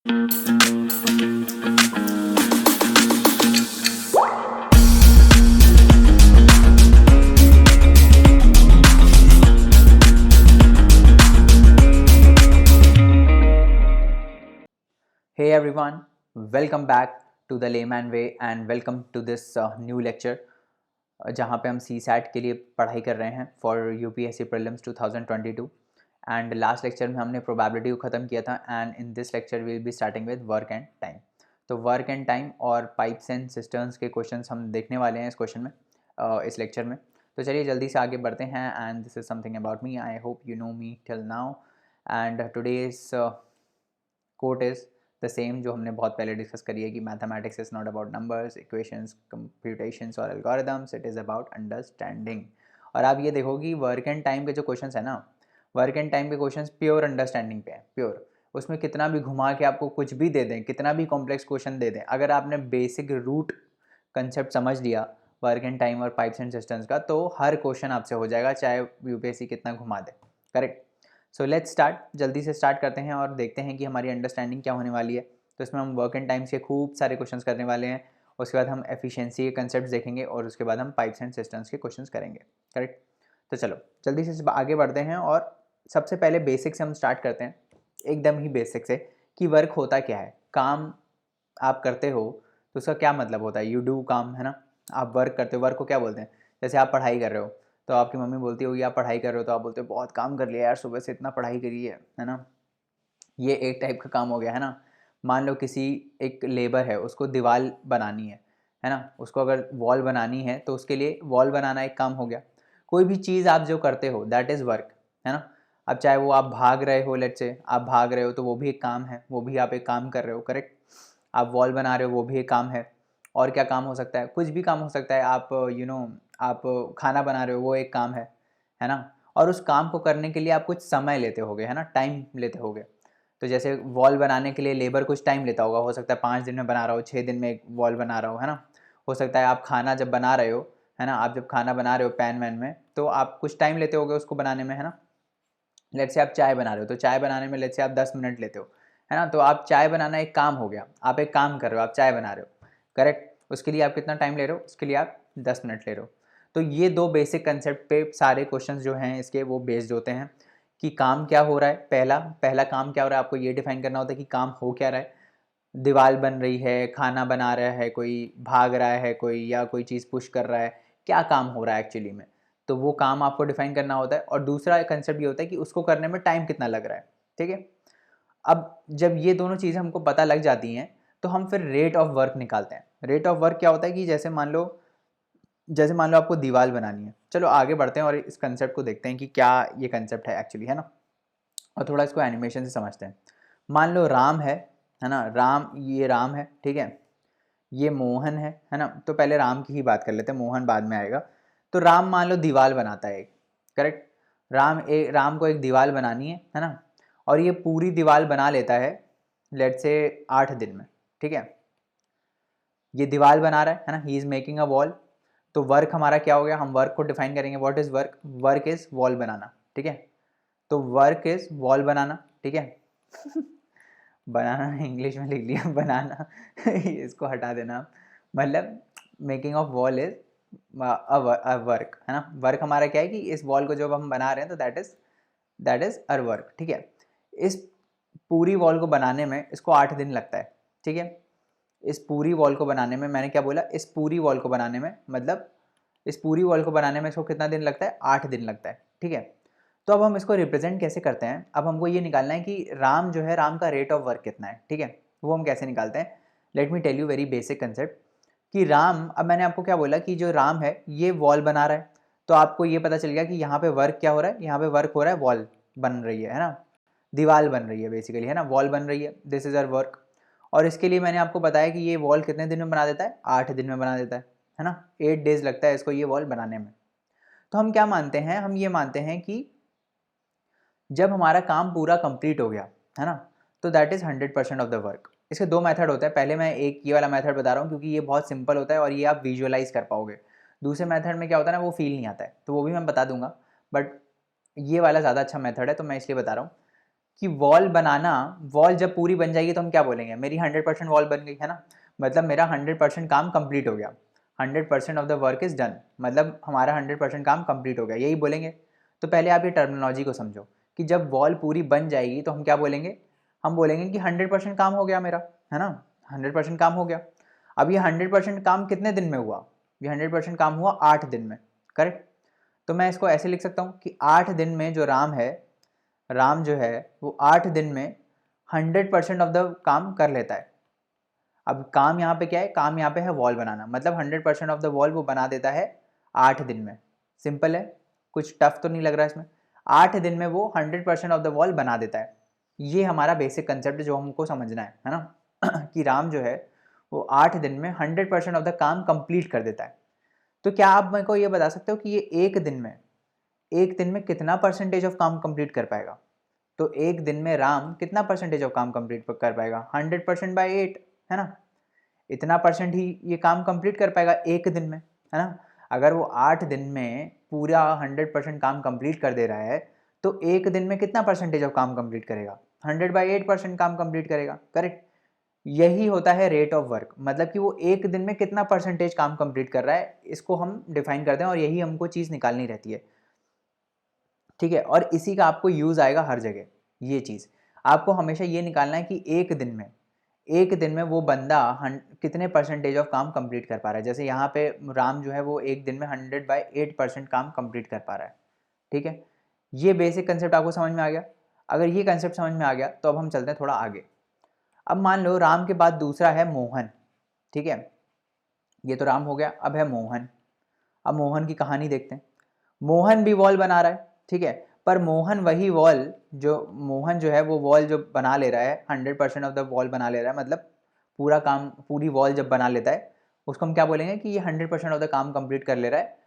Hey everyone, welcome back to the Layman Way and welcome to this new lecture जहाँ पे हम CSAT के लिए पढ़ाई कर रहे हैं for UPSC Prelims 2022 and last lecture में हमने प्रोबेबिलिटी को ख़त्म किया था and in this lecture we will be starting with work and time. तो वर्क एंड टाइम और पाइप्स एंड सिस्टर्न्स के क्वेश्चंस हम देखने वाले हैं इस क्वेश्चन में इस लेक्चर में। तो चलिए जल्दी से आगे बढ़ते हैं and this is something about me, I hope you know me till now and today's quote is the same जो हमने बहुत पहले डिस्कस करी है कि mathematics is not about numbers, equations, computations और algorithms, it is about understanding. और आप ये देखो कि वर्क एंड टाइम के जो क्वेश्चंस है ना, वर्क एंड टाइम के क्वेश्चंस प्योर अंडरस्टैंडिंग पे है, प्योर। उसमें कितना भी घुमा के आपको कुछ भी दे दें, कितना भी कॉम्प्लेक्स क्वेश्चन दे दें, अगर आपने बेसिक रूट कंसेप्ट समझ लिया वर्क एंड टाइम और पाइप्स एंड सिस्टम्स का, तो हर क्वेश्चन आपसे हो जाएगा, चाहे यूपीएससी कितना घुमा दे। करेक्ट। सो लेट्स स्टार्ट, जल्दी से स्टार्ट करते हैं और देखते हैं कि हमारी अंडरस्टैंडिंग क्या होने वाली है। तो इसमें हम वर्क एंड टाइम्स के खूब सारे क्वेश्चंस करने वाले हैं, उसके बाद हम एफिशिएंसी के कंसेप्ट देखेंगे और उसके बाद हम पाइप्स एंड सिस्टम्स के क्वेश्चंस करेंगे। करेक्ट। तो चलो जल्दी से आगे बढ़ते हैं और सबसे पहले बेसिक से हम स्टार्ट करते हैं, एकदम ही बेसिक से, कि वर्क होता क्या है। काम आप करते हो तो उसका क्या मतलब होता है, यू डू काम, है ना। आप वर्क करते हो, वर्क को क्या बोलते हैं। जैसे आप पढ़ाई कर रहे हो तो आपकी मम्मी बोलती होगी आप पढ़ाई कर रहे हो, तो आप बोलते हो बहुत काम कर लिया यार, सुबह से इतना पढ़ाई करी है ना। ये एक टाइप का काम हो गया, है ना। मान लो किसी एक लेबर है, उसको दीवार बनानी है ना, उसको अगर वॉल बनानी है तो उसके लिए वॉल बनाना एक काम हो गया। कोई भी चीज़ आप जो करते हो दैट इज़ वर्क, है ना। अब चाहे वो आप भाग रहे हो, लेट्स से आप भाग रहे हो तो वो भी एक काम है, वो भी आप एक काम कर रहे हो। करेक्ट। आप वॉल बना रहे हो वो भी एक काम है। और क्या काम हो सकता है, कुछ भी काम हो सकता है। आप आप खाना बना रहे हो वो एक काम है ना। और उस काम को करने के लिए आप कुछ समय लेते होगे, है ना, टाइम लेते होगे। तो जैसे वॉल बनाने के लिए लेबर कुछ टाइम लेता होगा, हो सकता है 5 दिन में बना रहा हो, 6 दिन में एक वॉल बना रहा हो, है ना। हो सकता है आप खाना जब बना रहे हो, है ना, आप जब खाना बना रहे हो पैन वैन में, तो आप कुछ टाइम लेते होगे उसको बनाने में, है ना। लेट्स से आप चाय बना रहे हो तो चाय बनाने में लेट्स से आप 10 मिनट लेते हो, है ना। तो आप चाय बनाना एक काम हो गया, आप एक काम कर रहे हो, आप चाय बना रहे हो। करेक्ट। उसके लिए आप कितना टाइम ले रहे हो, उसके लिए आप 10 मिनट ले रहे हो। तो ये दो बेसिक कंसेप्ट पे सारे क्वेश्चंस जो हैं इसके वो बेस्ड होते हैं कि काम क्या हो रहा है। पहला पहला काम क्या हो रहा है, आपको ये डिफाइन करना होता है कि काम हो क्या रहा है। दीवार बन रही है, खाना बना रहा है कोई, भाग रहा है कोई, या कोई चीज़ पुश कर रहा है, क्या काम हो रहा है एक्चुअली में। तो वो काम आपको डिफाइन करना होता है। और दूसरा कंसेप्ट ये होता है कि उसको करने में टाइम कितना लग रहा है। ठीक है। अब जब ये दोनों चीज़ें हमको पता लग जाती हैं तो हम फिर रेट ऑफ वर्क निकालते हैं। रेट ऑफ वर्क क्या होता है कि जैसे मान लो आपको दीवार बनानी है। चलो आगे बढ़ते हैं और इस कंसेप्ट को देखते हैं कि क्या ये कंसेप्ट है एक्चुअली, है ना। और थोड़ा इसको एनिमेशन से समझते हैं। मान लो राम है ना, राम, ये राम है, ठीक है। ये मोहन है ना। तो पहले राम की ही बात कर लेते हैं, मोहन बाद में आएगा। तो राम मान लो दीवार बनाता है एक। करेक्ट। राम को एक दीवार बनानी है ना। और ये पूरी दीवार बना लेता है लेट्स से 8 दिन में। ठीक है। ये दीवार बना रहा है ना, he is making a wall. तो वर्क हमारा क्या हो गया, हम वर्क को डिफाइन करेंगे। What is work, work is wall बनाना। ठीक है। तो वर्क इज़ वॉल बनाना। ठीक है। बनाना इंग्लिश में लिख लिया, बनाना इसको हटा देना। मतलब making of wall is a work, है ना। वर्क हमारा क्या है कि इस वॉल को जब हम बना रहे हैं तो दैट इज अर वर्क। ठीक है। इस पूरी वॉल को बनाने में इसको 8 दिन लगता है। ठीक है। इस पूरी वॉल को बनाने में, मैंने क्या बोला, इस पूरी वॉल को बनाने में, मतलब इस पूरी वॉल को बनाने में इसको कितना दिन लगता है, 8 दिन लगता है। ठीक है। तो अब हम इसको रिप्रेजेंट कैसे करते हैं, अब हमको ये निकालना है कि राम जो है, राम का रेट ऑफ वर्क कितना है। ठीक है। वो हम कैसे निकालते हैं, let me tell you very basic concept कि राम, अब मैंने आपको क्या बोला कि जो राम है ये वॉल बना रहा है। तो आपको ये पता चल गया कि यहाँ पे वर्क क्या हो रहा है, यहाँ पे वर्क हो रहा है, वॉल बन रही है ना, दीवार बन रही है बेसिकली, है ना, वॉल बन रही है, दिस इज अर वर्क। और इसके लिए मैंने आपको बताया कि ये वॉल कितने दिन में बना देता है, 8 दिन में बना देता है ना। 8 डेज लगता है इसको ये वॉल बनाने में। तो हम क्या मानते हैं, हम ये मानते हैं कि जब हमारा काम पूरा कंप्लीट हो गया, है ना, तो that is 100% of the work. इसके दो मेथड होते हैं। पहले मैं एक ये वाला मेथड बता रहा हूँ क्योंकि ये बहुत सिंपल होता है और ये आप विजुअलाइज कर पाओगे। दूसरे मेथड में क्या होता है ना, वो फील नहीं आता है, तो वो भी मैं बता दूंगा। बट ये वाला ज़्यादा अच्छा मेथड है तो मैं इसलिए बता रहा हूँ कि वॉल बनाना, वॉल जब पूरी बन जाएगी तो हम क्या बोलेंगे, मेरी 100% वॉल बन गई है ना, मतलब मेरा 100% काम कंप्लीट हो गया, 100% of the work is done, मतलब हमारा 100% काम कंप्लीट हो गया, यही बोलेंगे। तो पहले आप ये टर्मिनोलॉजी को समझो कि जब वॉल पूरी बन जाएगी तो हम क्या बोलेंगे, हम बोलेंगे कि 100% काम हो गया मेरा, है ना, 100% काम हो गया। अब ये 100% काम कितने दिन में हुआ, ये 100% काम हुआ 8 दिन में, करेक्ट। तो मैं इसको ऐसे लिख सकता हूँ कि 8 दिन में जो राम है, राम जो है वो 8 दिन में 100% ऑफ द काम कर लेता है। अब काम यहाँ पे क्या है, काम यहाँ पे है वॉल बनाना, मतलब 100% ऑफ द वॉल वो बना देता है 8 दिन में। सिंपल है, कुछ टफ तो नहीं लग रहा है इसमें। 8 दिन में वो 100% ऑफ द वॉल बना देता है। ये हमारा बेसिक कंसेप्ट जो हमको समझना है ना कि राम जो है वो 8 दिन में 100% ऑफ द काम कंप्लीट कर देता है। तो क्या आप मेरे को ये बता सकते हो कि ये एक दिन में कितना परसेंटेज ऑफ काम कंप्लीट कर पाएगा? तो एक दिन में राम कितना परसेंटेज ऑफ काम कंप्लीट कर पाएगा? 100% बाई 8, है ना, इतना परसेंट ही ये काम कंप्लीट कर पाएगा एक दिन में, है ना। अगर वो 8 दिन में पूरा 100% काम कंप्लीट कर दे रहा है तो एक दिन में कितना परसेंटेज ऑफ काम कंप्लीट करेगा? 100/8% काम कंप्लीट करेगा, करेक्ट। यही होता है रेट ऑफ वर्क, मतलब कि वो एक दिन में कितना परसेंटेज काम कंप्लीट कर रहा है, इसको हम डिफाइन करते हैं और यही हमको चीज़ निकालनी रहती है, ठीक है। और इसी का आपको यूज़ आएगा हर जगह। ये चीज़ आपको हमेशा ये निकालना है कि एक दिन में वो बंदा कितने परसेंटेज ऑफ काम कंप्लीट कर पा रहा है। जैसे यहाँ पे राम जो है वो एक दिन में 100/8% काम कंप्लीट कर पा रहा है, ठीक है। ये बेसिक कंसेप्ट आपको समझ में आ गया। अगर ये कंसेप्ट समझ में आ गया तो अब हम चलते हैं थोड़ा आगे। अब मान लो राम के बाद दूसरा है मोहन, ठीक है। ये तो राम हो गया, अब है मोहन। अब मोहन की कहानी देखते हैं। मोहन भी वॉल बना रहा है, ठीक है, पर मोहन वही वॉल जो मोहन जो है वो वॉल जो बना ले रहा है, 100% ऑफ द वॉल बना ले रहा है, मतलब पूरा काम, पूरी वॉल जब बना लेता है उसको हम क्या बोलेंगे कि ये 100% ऑफ द काम कंप्लीट कर ले रहा है।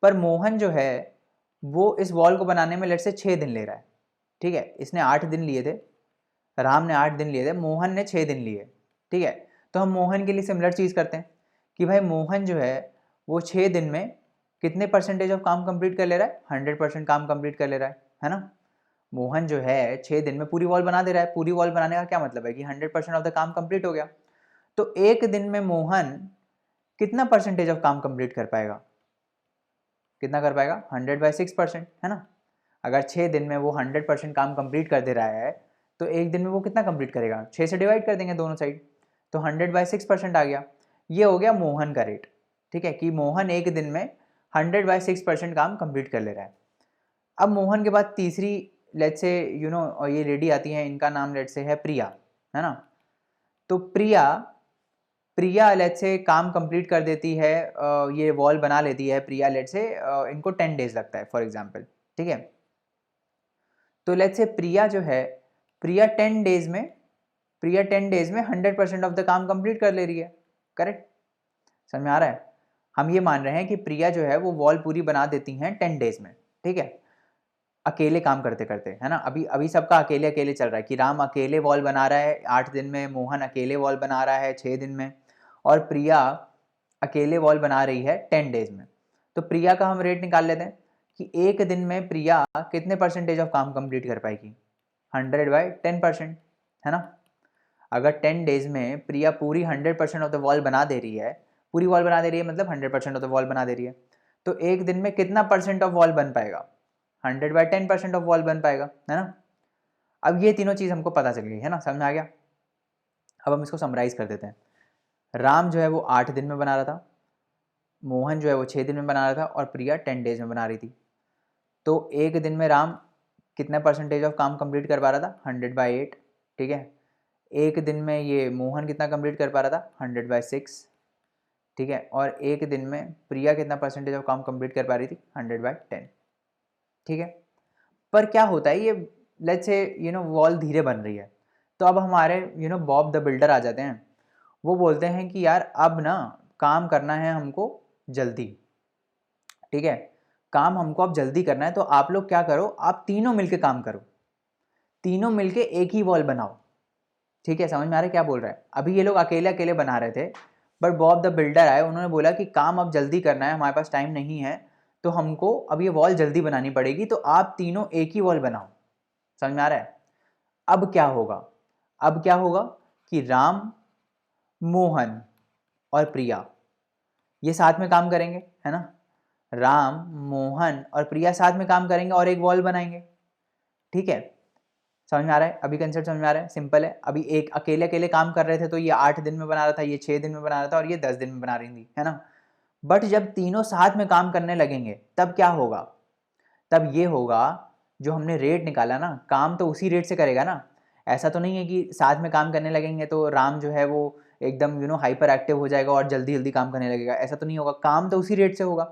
पर मोहन जो है वो इस वॉल को बनाने में लेट से 6 दिन ले रहा है, ठीक है। इसने 8 दिन लिए थे, राम ने 8 दिन लिए थे, मोहन ने 6 दिन लिए, ठीक है। तो हम मोहन के लिए सिमिलर चीज़ करते हैं कि भाई मोहन जो है वो 6 दिन में कितने परसेंटेज ऑफ काम कंप्लीट कर ले रहा है? 100% काम कंप्लीट कर ले रहा है ना। मोहन जो है 6 दिन में पूरी वॉल बना दे रहा है। पूरी वॉल बनाने का क्या मतलब है कि 100% ऑफ द काम कंप्लीट हो गया। तो एक दिन में मोहन कितना परसेंटेज ऑफ काम कंप्लीट कर पाएगा? कितना कर पाएगा? 100/6%, है ना। अगर 6 दिन में वो 100% काम कंप्लीट कर दे रहा है तो एक दिन में वो कितना कंप्लीट करेगा? 6 से डिवाइड कर देंगे दोनों साइड, तो 100/6% आ गया। ये हो गया मोहन का रेट, ठीक है, कि मोहन एक दिन में 100/6% काम कंप्लीट कर ले रहा है। अब मोहन के बाद तीसरी लेट से ये लेडी आती है, इनका नाम लेट से है प्रिया, है ना। तो प्रिया प्रिया लेट से काम कंप्लीट कर देती है, ये वॉल बना लेती है प्रिया लेट से, इनको 10 डेज लगता है फॉर एग्जाम्पल, ठीक है। तो लेट्स से प्रिया जो है, प्रिया 10 डेज में 100% ऑफ द काम कंप्लीट कर ले रही है, करेक्ट। समझ में आ रहा है? हम ये मान रहे हैं कि प्रिया जो है वो वॉल पूरी बना देती हैं 10 डेज में, ठीक है, अकेले काम करते करते, है ना। अभी अभी सबका अकेले अकेले चल रहा है कि राम अकेले वॉल बना रहा है 8 दिन में, मोहन अकेले वॉल बना रहा है 6 दिन में, और प्रिया अकेले वॉल बना रही है 10 डेज में। तो प्रिया का हम रेट निकाल लेते हैं कि एक दिन में प्रिया कितने परसेंटेज ऑफ काम कंप्लीट कर पाएगी? 100/10%, है ना। अगर 10 डेज में प्रिया पूरी 100% ऑफ द वॉल बना दे रही है, पूरी वॉल बना दे रही है मतलब 100% ऑफ द वॉल बना दे रही है, तो एक दिन में कितना परसेंट ऑफ वॉल बन पाएगा? 100/10% ऑफ वॉल बन पाएगा, है ना। अब ये तीनों चीज़ हमको पता चल गई, है ना, समझ में आ गया। अब हम इसको समराइज कर देते हैं। राम जो है वो 8 दिन में बना रहा था, मोहन जो है वो 6 दिन में बना रहा था, और प्रिया 10 डेज में बना रही थी। तो एक दिन में राम कितना परसेंटेज ऑफ काम कंप्लीट कर पा रहा था? 100/8, ठीक है। एक दिन में ये मोहन कितना कंप्लीट कर पा रहा था? 100/6, ठीक है। और एक दिन में प्रिया कितना परसेंटेज ऑफ काम कंप्लीट कर पा रही थी? 100/10, ठीक है। पर क्या होता है, ये लेट्स से वॉल धीरे बन रही है, तो अब हमारे बॉब द बिल्डर आ जाते हैं। वो बोलते हैं कि यार अब ना काम करना है हमको जल्दी, ठीक है, काम हमको अब जल्दी करना है, तो आप लोग क्या करो, आप तीनों मिलके काम करो, तीनों मिलके एक ही वॉल बनाओ, ठीक है। समझ में आ रहा है क्या बोल रहा है? अभी ये लोग अकेले अकेले बना रहे थे, बट बॉब द बिल्डर आए, उन्होंने बोला कि काम अब जल्दी करना है, हमारे पास टाइम नहीं है, तो हमको अब ये वॉल जल्दी बनानी पड़ेगी, तो आप तीनों एक ही वॉल बनाओ। समझ में आ रहा है? अब क्या होगा, अब क्या होगा कि राम, मोहन और प्रिया ये साथ में काम करेंगे, है ना। राम, मोहन और प्रिया साथ में काम करेंगे और एक वॉल बनाएंगे, ठीक है। समझ में आ रहा है, अभी कंसेप्ट समझ में आ रहा है, सिंपल है। अभी एक अकेले अकेले काम कर रहे थे तो ये 8 दिन में बना रहा था, ये 6 दिन में बना रहा था और ये 10 दिन में बना रही थी, है ना। बट जब तीनों साथ में काम करने लगेंगे तब क्या होगा, तब ये होगा जो हमने रेट निकाला ना, काम तो उसी रेट से करेगा ना। ऐसा तो नहीं है कि साथ में काम करने लगेंगे तो राम जो है वो एकदम हाइपर एक्टिव हो जाएगा और जल्दी जल्दी काम करने लगेगा, ऐसा तो नहीं होगा, काम तो उसी रेट से होगा।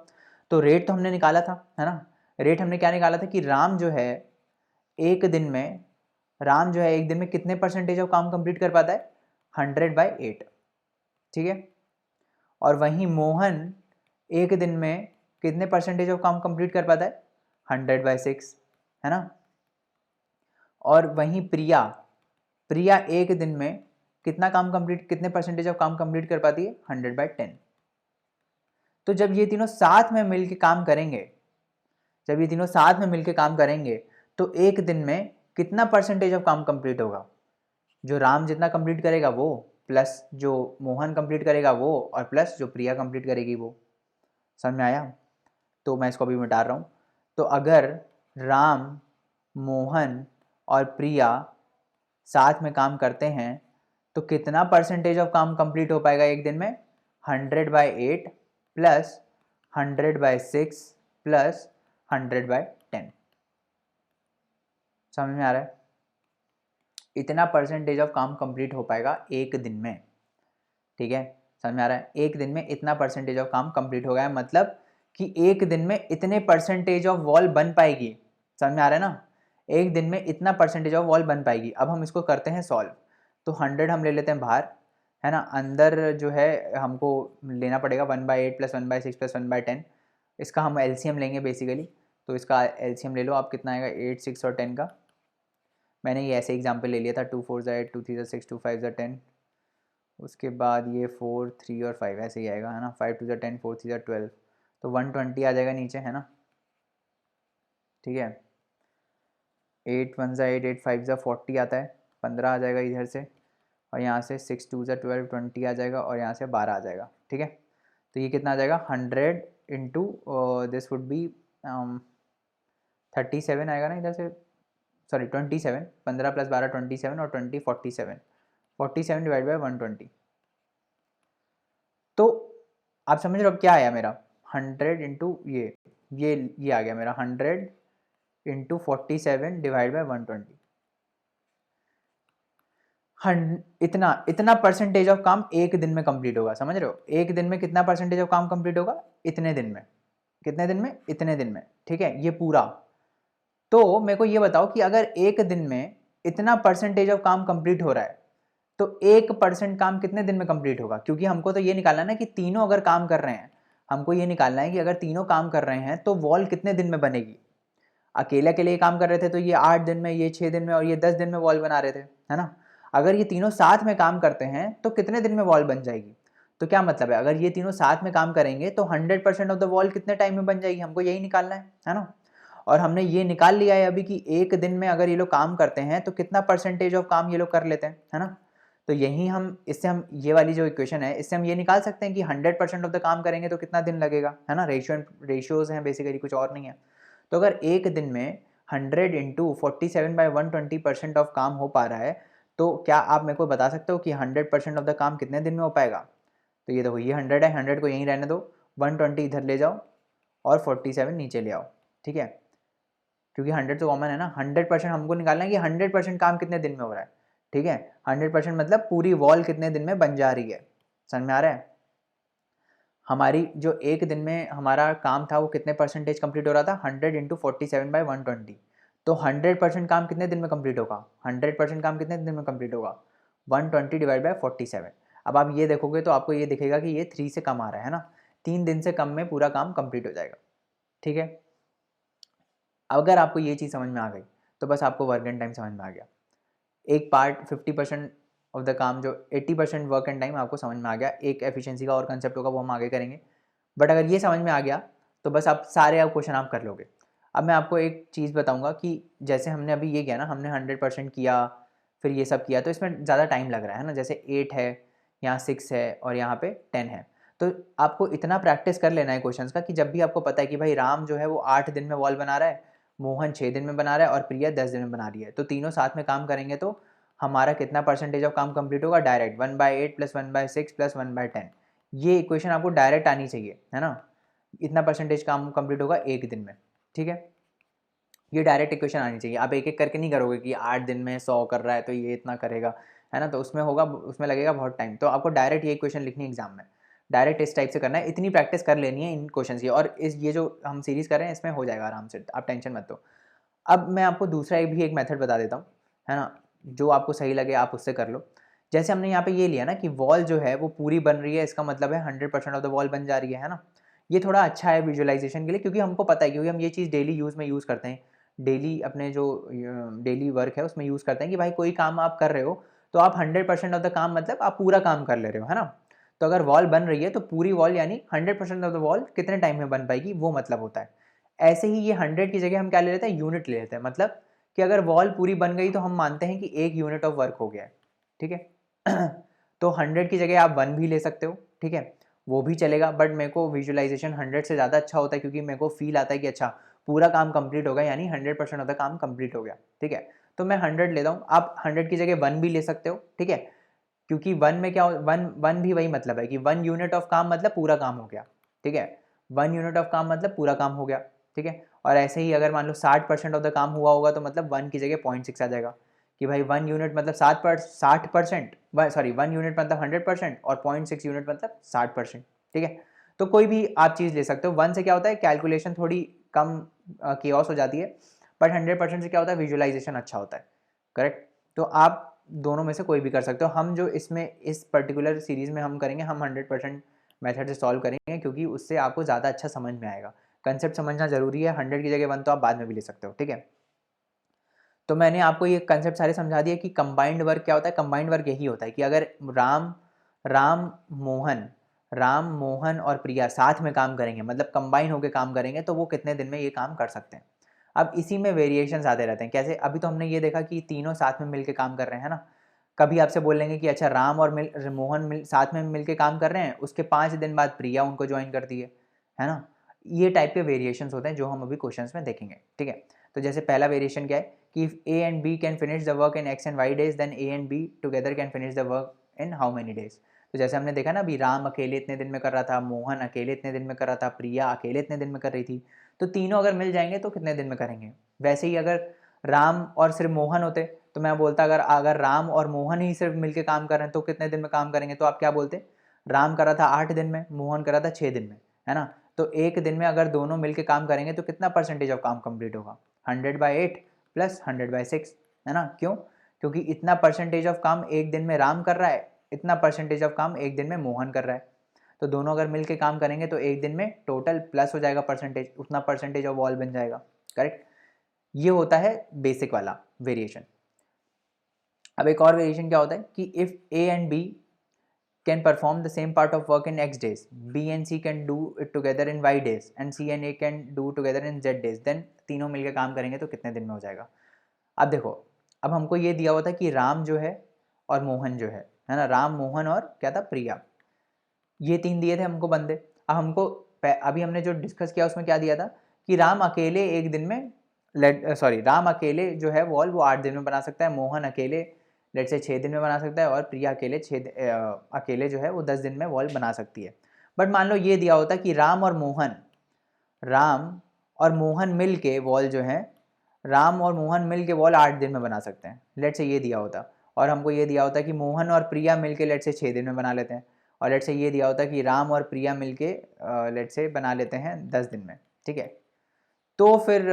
तो रेट तो हमने निकाला था, है ना। रेट हमने क्या निकाला था कि राम जो है एक दिन में, राम जो है एक दिन में कितने परसेंटेज ऑफ काम कंप्लीट कर पाता है, 100/8, ठीक है। और वहीं मोहन एक दिन में कितने परसेंटेज ऑफ काम कंप्लीट कर पाता है, 100/6, है ना। और वहीं प्रिया, प्रिया एक दिन में कितना काम कंप्लीट, कितने परसेंटेज ऑफ काम कंप्लीट कर पाती है, 100/10। तो जब ये तीनों साथ में मिलके काम करेंगे, जब ये तीनों साथ में मिलके काम करेंगे तो एक दिन में कितना परसेंटेज ऑफ काम कंप्लीट होगा, जो राम जितना कंप्लीट करेगा वो, प्लस जो मोहन कंप्लीट करेगा वो, और प्लस जो प्रिया कंप्लीट करेगी वो। समझ में आया। तो मैं इसको अभी मिटा रहा हूँ। तो अगर राम, मोहन और प्रिया साथ में काम करते हैं तो कितना परसेंटेज ऑफ काम कंप्लीट हो पाएगा एक दिन में, 100/8 प्लस 100/6 प्लस 100/10। समझ में आ रहा है, इतना परसेंटेज ऑफ काम कंप्लीट हो पाएगा एक दिन में, ठीक है। समझ में आ रहा है, एक दिन में इतना परसेंटेज ऑफ काम कंप्लीट हो गया है, मतलब कि एक दिन में इतने परसेंटेज ऑफ वॉल बन पाएगी। समझ में आ रहा है ना, एक दिन में इतना परसेंटेज ऑफ वॉल बन पाएगी। अब हम इसको करते हैं सॉल्व। तो 100 हम ले लेते हैं बाहर, है ना। अंदर जो है हमको लेना पड़ेगा 1/8 प्लस 1/6 प्लस 1/10। इसका हम एलसीएम लेंगे बेसिकली। तो इसका एलसीएम ले लो आप, कितना आएगा, 8, 6 और 10 का। मैंने ये ऐसे एग्जाम्पल ले लिया था, 2 4 8, 2 3 6, 2 5 10। उसके बाद ये 4, 3 और 5 ऐसे ही आएगा, है ना। 5 2 10, 4 3 12, तो 120 आ जाएगा नीचे, है ना, ठीक है। 8 1 8, 8 5 40 आता है, 15 आ जाएगा इधर से, और यहाँ से 6 2 12, 20 आ जाएगा, और यहाँ से 12 आ जाएगा, ठीक है। तो ये कितना आ जाएगा, 100 इंटू दिस वुड बी 37 आएगा ना इधर से, सॉरी 27, 15 प्लस 12 27 और 20 47, 47 डिवाइड बाई 120। तो आप समझ रहे हो अब क्या आया मेरा, 100 इंटू ये आ गया मेरा 100 इंटू 47 डिवाइड बाई 120। इतना इतना परसेंटेज ऑफ काम एक दिन में कंप्लीट होगा, समझ रहे हो। एक दिन में कितना परसेंटेज ऑफ काम कंप्लीट होगा, इतने दिन में, कितने दिन में, इतने दिन में, ठीक है, ये पूरा। तो मेरे को ये बताओ कि अगर एक दिन में इतना परसेंटेज ऑफ काम कंप्लीट हो रहा है तो 1% काम कितने दिन में कंप्लीट होगा, क्योंकि हमको तो ये निकालना है ना कि तीनों अगर काम कर रहे हैं, हमको ये निकालना है कि अगर तीनों काम कर रहे हैं तो वॉल कितने दिन में बनेगी। अकेले अकेले काम कर रहे थे तो ये 8 दिन में, ये 6 दिन में और ये 10 दिन में वॉल बना रहे थे, है ना। अगर ये तीनों साथ में काम करते हैं तो कितने दिन में वॉल बन जाएगी। तो क्या मतलब है, अगर ये तीनों साथ में काम करेंगे तो 100% ऑफ द वॉल कितने टाइम में बन जाएगी, हमको यही निकालना है ना। और हमने ये निकाल लिया है अभी कि एक दिन में अगर ये लोग काम करते हैं तो कितना परसेंटेज ऑफ काम ये लोग कर लेते हैं, है ना। तो यही हम इससे हम ये वाली जो इक्वेशन है इससे हम ये निकाल सकते हैं कि 100% ऑफ द काम करेंगे तो कितना दिन लगेगा, है ना। रेशियोज हैं बेसिकली, कुछ और नहीं है। तो अगर एक दिन में 100 इंटू 47/120% ऑफ काम हो पा रहा है तो क्या आप मेरे को बता सकते हो कि 100% ऑफ द काम कितने दिन में हो पाएगा। तो ये देखो, ये 100 है, 100 को यहीं रहने दो, 120 इधर ले जाओ और 47 नीचे ले आओ, ठीक है, क्योंकि 100 तो कॉमन है ना। 100% हमको निकालना है कि 100% काम कितने दिन में हो रहा है, ठीक है। 100% मतलब पूरी वॉल कितने दिन में बन जा रही है। समझ में आ रहा है, हमारी जो एक दिन में हमारा काम था वो कितने परसेंटेज कंप्लीट हो रहा था, 100 इंटू 47/120। तो 100% काम कितने दिन में कंप्लीट होगा, 100% काम कितने दिन में कंप्लीट होगा, 120 डिवाइड बाई 47। अब आप ये देखोगे तो आपको ये दिखेगा कि ये 3 से कम आ रहा है ना, 3 दिन से कम में पूरा काम कंप्लीट हो जाएगा, ठीक है। अगर आपको ये चीज़ समझ में आ गई तो बस आपको वर्क एंड टाइम समझ में आ गया। एक पार्ट 50% ऑफ द काम, जो 80% वर्क एंड टाइम आपको समझ में आ गया। एक एफिशिएंसी का और कंसेप्ट होगा, वो हम आगे करेंगे। बट अगर ये समझ में आ गया तो बस आप सारे आप क्वेश्चन कर लोगे। अब मैं आपको एक चीज़ बताऊंगा कि जैसे हमने अभी ये किया ना, हमने 100% किया, फिर ये सब किया, तो इसमें ज़्यादा टाइम लग रहा है ना। जैसे 8 है, यहाँ 6 है और यहाँ पे 10 है। तो आपको इतना प्रैक्टिस कर लेना है क्वेश्चंस का कि जब भी आपको पता है कि भाई राम जो है वो 8 दिन में वॉल बना रहा है, मोहन 6 दिन में बना रहा है और प्रिया 10 दिन में बना रही है, तो तीनों साथ में काम करेंगे तो हमारा कितना परसेंटेज ऑफ काम कंप्लीट होगा? डायरेक्ट 1/8 + 1/6 + 1/10। ये इक्वेशन आपको डायरेक्ट आनी चाहिए, है ना। इतना परसेंटेज काम कंप्लीट होगा एक दिन में, ठीक है। ये डायरेक्ट इक्वेशन आनी चाहिए। आप एक एक करके नहीं करोगे कि 8 दिन में 100 कर रहा है तो ये इतना करेगा, है ना, तो उसमें होगा, उसमें लगेगा बहुत टाइम। तो आपको डायरेक्ट ये इक्वेशन लिखनी है एग्जाम में, डायरेक्ट इस टाइप से करना है। इतनी प्रैक्टिस कर लेनी है इन क्वेश्चन की, और इस ये जो हम सीरीज़ कर रहे हैं इसमें हो जाएगा आराम से, आप टेंशन मत लो। अब मैं आपको दूसरा एक मेथड बता देता हूँ, है ना, जो आपको सही लगे आप उससे कर लो। जैसे हमने यहाँ पे ये लिया ना कि वॉल जो है वो पूरी बन रही है, इसका मतलब है 100% ऑफ द वॉल बन जा रही है ना। ये थोड़ा अच्छा है विजुअलाइजेशन के लिए, क्योंकि हमको पता है, क्योंकि हम ये चीज़ डेली यूज़ में यूज़ करते हैं, डेली अपने जो डेली वर्क है उसमें यूज़ करते हैं कि भाई कोई काम आप कर रहे हो तो आप 100% ऑफ द काम मतलब आप पूरा काम कर ले रहे हो, है ना। तो अगर वॉल बन रही है तो पूरी वॉल यानी 100% ऑफ द वॉल कितने टाइम में बन पाएगी, वो मतलब होता है। ऐसे ही ये 100 की जगह हम क्या ले लेते हैं? यूनिट ले लेते हैं। मतलब कि अगर वॉल पूरी बन गई तो हम मानते हैं कि 1 यूनिट ऑफ वर्क हो गया है, ठीक है। तो 100 की जगह आप 1 भी ले सकते हो, ठीक है, वो भी चलेगा। बट मेरे को विजुअलाइजेशन 100 से ज़्यादा अच्छा होता है, क्योंकि मेरे को फील आता है कि अच्छा पूरा काम कंप्लीट होगा, यानी 100% ऑफ द काम कंप्लीट हो गया, ठीक है। तो मैं 100 लेता हूँ, आप 100 की जगह 1 भी ले सकते हो, ठीक है, क्योंकि 1 में क्या, 1 भी वही मतलब है कि 1 यूनिट ऑफ काम मतलब पूरा काम हो गया, ठीक है। 1 यूनिट ऑफ काम मतलब पूरा काम हो गया, ठीक है। और ऐसे ही अगर मान लो 60% ऑफ द काम हुआ होगा तो मतलब 1 की जगह 0.6 आ जाएगा कि भाई 1 यूनिट मतलब 60%, सॉरी 1 यूनिट मतलब 100% और 0.6 यूनिट मतलब 60%, ठीक है। तो कोई भी आप चीज़ ले सकते हो। 1 से क्या होता है, कैलकुलेशन थोड़ी कम केओस हो जाती है, बट 100% से क्या होता है, विजुअलाइजेशन अच्छा होता है, करेक्ट। तो आप दोनों में से कोई भी कर सकते हो। हम जो इसमें इस पर्टिकुलर सीरीज़ में हम करेंगे, हम 100% मेथड से सॉल्व करेंगे, क्योंकि उससे आपको ज़्यादा अच्छा समझ में आएगा। कंसेप्ट समझना ज़रूरी है। 100 की जगह 1 तो आप बाद में भी ले सकते हो, ठीक है। तो मैंने आपको ये कंसेप्ट सारे समझा दिए कि कंबाइंड वर्क क्या होता है। कंबाइंड वर्क यही होता है कि अगर राम राम मोहन राम मोहन और प्रिया साथ में काम करेंगे, मतलब कंबाइन होकर काम करेंगे, तो वो कितने दिन में ये काम कर सकते हैं। अब इसी में वेरिएशंस आते रहते हैं। कैसे? अभी तो हमने ये देखा कि तीनों साथ में मिलकर काम कर रहे हैं ना। कभी आपसे बोलेंगे कि अच्छा राम और मोहन साथ में मिलके काम कर रहे हैं, उसके 5 दिन बाद प्रिया उनको ज्वाइन करती है ना। ये टाइप के वेरिएशंस होते हैं जो हम अभी क्वेश्चंस में देखेंगे, ठीक है। तो जैसे पहला वेरिएशन क्या है कि if A and B can finish the work in X and Y days, then A and B together can finish the work in how many days. तो जैसे हमने देखा ना, अभी राम अकेले इतने दिन में कर रहा था, मोहन अकेले इतने दिन में कर रहा था, प्रिया अकेले इतने दिन में कर रही थी। तो तीनों अगर मिल जाएंगे तो कितने दिन में करेंगे। वैसे ही अगर राम और सिर्फ मोहन होते तो मैं बोलता अगर अगर राम और मोहन ही सिर्फ मिलके काम कर रहे हैं तो कितने दिन में काम करेंगे। तो आप क्या बोलते? राम कर रहा था 8 दिन में, मोहन कर रहा था 6 दिन में, है ना। तो एक दिन में अगर दोनों मिलके काम करेंगे तो कितना परसेंटेज ऑफ काम कंप्लीट होगा? 100/8 + 100/6, है ना। क्यों? क्योंकि इतना परसेंटेज ऑफ काम एक दिन में राम कर रहा है, इतना परसेंटेज ऑफ काम एक दिन में मोहन कर रहा है। तो दोनों अगर मिलके काम करेंगे तो एक दिन में टोटल प्लस हो जाएगा परसेंटेज, उतना परसेंटेज ऑफ वॉल बन जाएगा, करेक्ट। ये होता है बेसिक वाला वेरिएशन। अब एक और वेरिएशन क्या होता है कि if A and B can perform the same part of work in X days, B and C can do it together in Y days and C and A can do together in Z days, then तीनों मिलकर काम करेंगे तो कितने दिन में हो जाएगा। अब देखो, अब हमको ये दिया हुआ था कि राम जो है और मोहन जो है ना, राम मोहन और क्या था, प्रिया, ये 3 दिए थे हमको बंदे। अब हमको अभी हमने जो डिस्कस किया उसमें क्या दिया था कि राम अकेले एक दिन में राम अकेले जो है वॉल वो 8 दिन में बना सकता है, मोहन अकेले लेट से 6 दिन में बना सकता है और प्रिया अकेले अकेले जो है वो 10 दिन में वॉल बना सकती है। बट मान लो ये दिया होता कि राम और मोहन मिल के वॉल जो है, राम और मोहन मिल के वॉल 8 दिन में बना सकते हैं, लेट से ये दिया होता। और हमको ये दिया होता कि मोहन और प्रिया मिल के लेट से 6 दिन में बना लेते हैं, और लेट से ये दिया होता कि राम और प्रिया मिल के लेट से बना लेते हैं 10 दिन में, ठीक है। तो फिर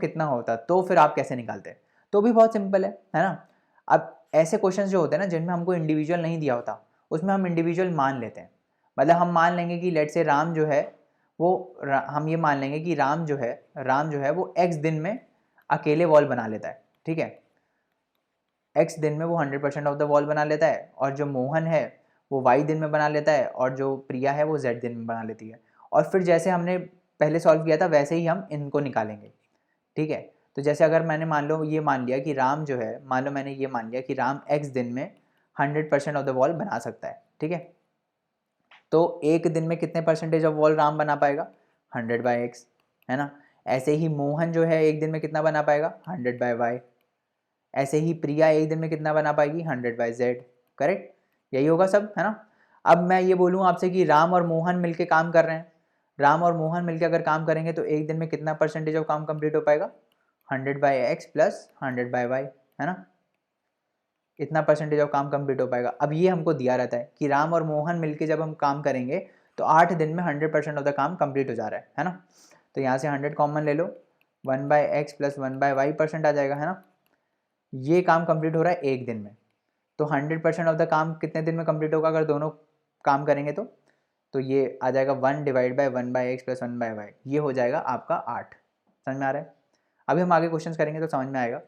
कितना होता, तो फिर आप कैसे निकालते? तो भी बहुत सिंपल है ना। अब ऐसे क्वेश्चंस जो होते हैं ना जिनमें हमको इंडिविजुअल नहीं दिया होता, उसमें हम इंडिविजुअल मान लेते हैं। मतलब हम मान लेंगे कि लेट से राम जो है वो हम ये मान लेंगे कि राम जो है वो एक्स दिन में अकेले वॉल बना लेता है, ठीक है। एक्स दिन में वो 100% ऑफ द वॉल बना लेता है, और जो मोहन है वो वाई दिन में बना लेता है, और जो प्रिया है वो जेड दिन में बना लेती है। और फिर जैसे हमने पहले सॉल्व किया था वैसे ही हम इनको निकालेंगे, ठीक है। तो जैसे अगर मैंने मान लो ये मान लिया कि राम जो है, मान लो मैंने ये मान लिया कि राम x दिन में 100% ऑफ द वॉल बना सकता है, ठीक है। तो एक दिन में कितने परसेंटेज ऑफ वॉल राम बना पाएगा? 100/x, है ना। ऐसे ही मोहन जो है एक दिन में कितना बना पाएगा? 100/y। ऐसे ही प्रिया एक दिन में कितना बना पाएगी? 100/z। करेक्ट, यही होगा सब, है ना। अब मैं ये बोलूँ आपसे कि राम और मोहन मिलके काम कर रहे हैं, राम और मोहन मिलके अगर काम करेंगे तो एक दिन में कितना परसेंटेज ऑफ काम कंप्लीट हो पाएगा? 100/x प्लस 100/y, है ना। इतना परसेंटेज ऑफ काम कंप्लीट हो पाएगा। अब ये हमको दिया रहता है कि राम और मोहन मिलके जब हम काम करेंगे तो 8 दिन में 100% ऑफ द काम कंप्लीट हो जा रहा है ना। तो यहाँ से 100 कॉमन ले लो, 1/x प्लस 1/y परसेंट आ जाएगा, है ना। ये काम कंप्लीट हो रहा है एक दिन में। तो 100% ऑफ द काम कितने दिन में कंप्लीट होगा अगर दोनों काम करेंगे? तो ये आ जाएगा 1/1/x प्लस 1/y, ये हो जाएगा आपका 8। समझ में आ रहा है? अभी हम आगे क्वेश्चंस करेंगे तो समझ में आएगा।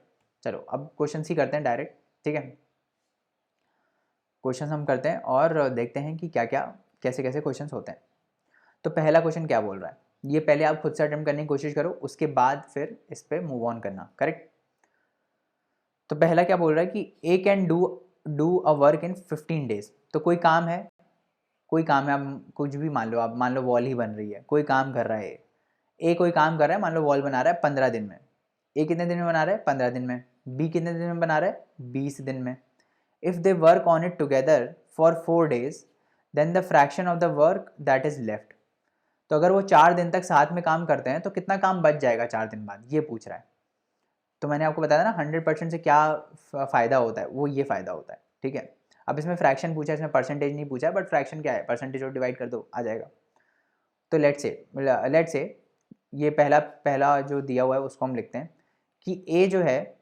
चलो अब क्वेश्चंस ही करते हैं डायरेक्ट, ठीक है। क्वेश्चंस हम करते हैं और देखते हैं कि क्या क्या कैसे कैसे क्वेश्चंस होते हैं। तो पहला क्वेश्चन क्या बोल रहा है, ये पहले आप खुद से अटेम्प्ट करने की कोशिश करो, उसके बाद फिर इस पर मूव ऑन करना, करेक्ट। तो पहला क्या बोल रहा है कि A can do a work in 15 days. तो कोई काम है, आप कुछ भी मान लो, आप मान लो वॉल ही बन रही है, कोई काम कर रहा है ए कोई काम कर रहा है, मान लो वॉल बना रहा है 15 दिन में। ए कितने दिन में बना रहा है? 15 दिन में। बी कितने दिन में बना रहा है? 20 दिन में। If they work on it together for 4 days then the fraction of the work that is left. तो अगर वो 4 दिन तक साथ में काम करते हैं तो कितना काम बच जाएगा 4 दिन बाद, ये पूछ रहा है। तो मैंने आपको बताया ना 100% से क्या फ़ायदा होता है, वो ये फ़ायदा होता है, ठीक है। अब इसमें फ्रैक्शन पूछा है, इसमें परसेंटेज नहीं पूछा है, बट फ्रैक्शन क्या है? परसेंटेज और डिवाइड कर दो, आ जाएगा। तो लेट्स से ये पहला जो दिया हुआ है उसको हम लिखते हैं कि ए जो है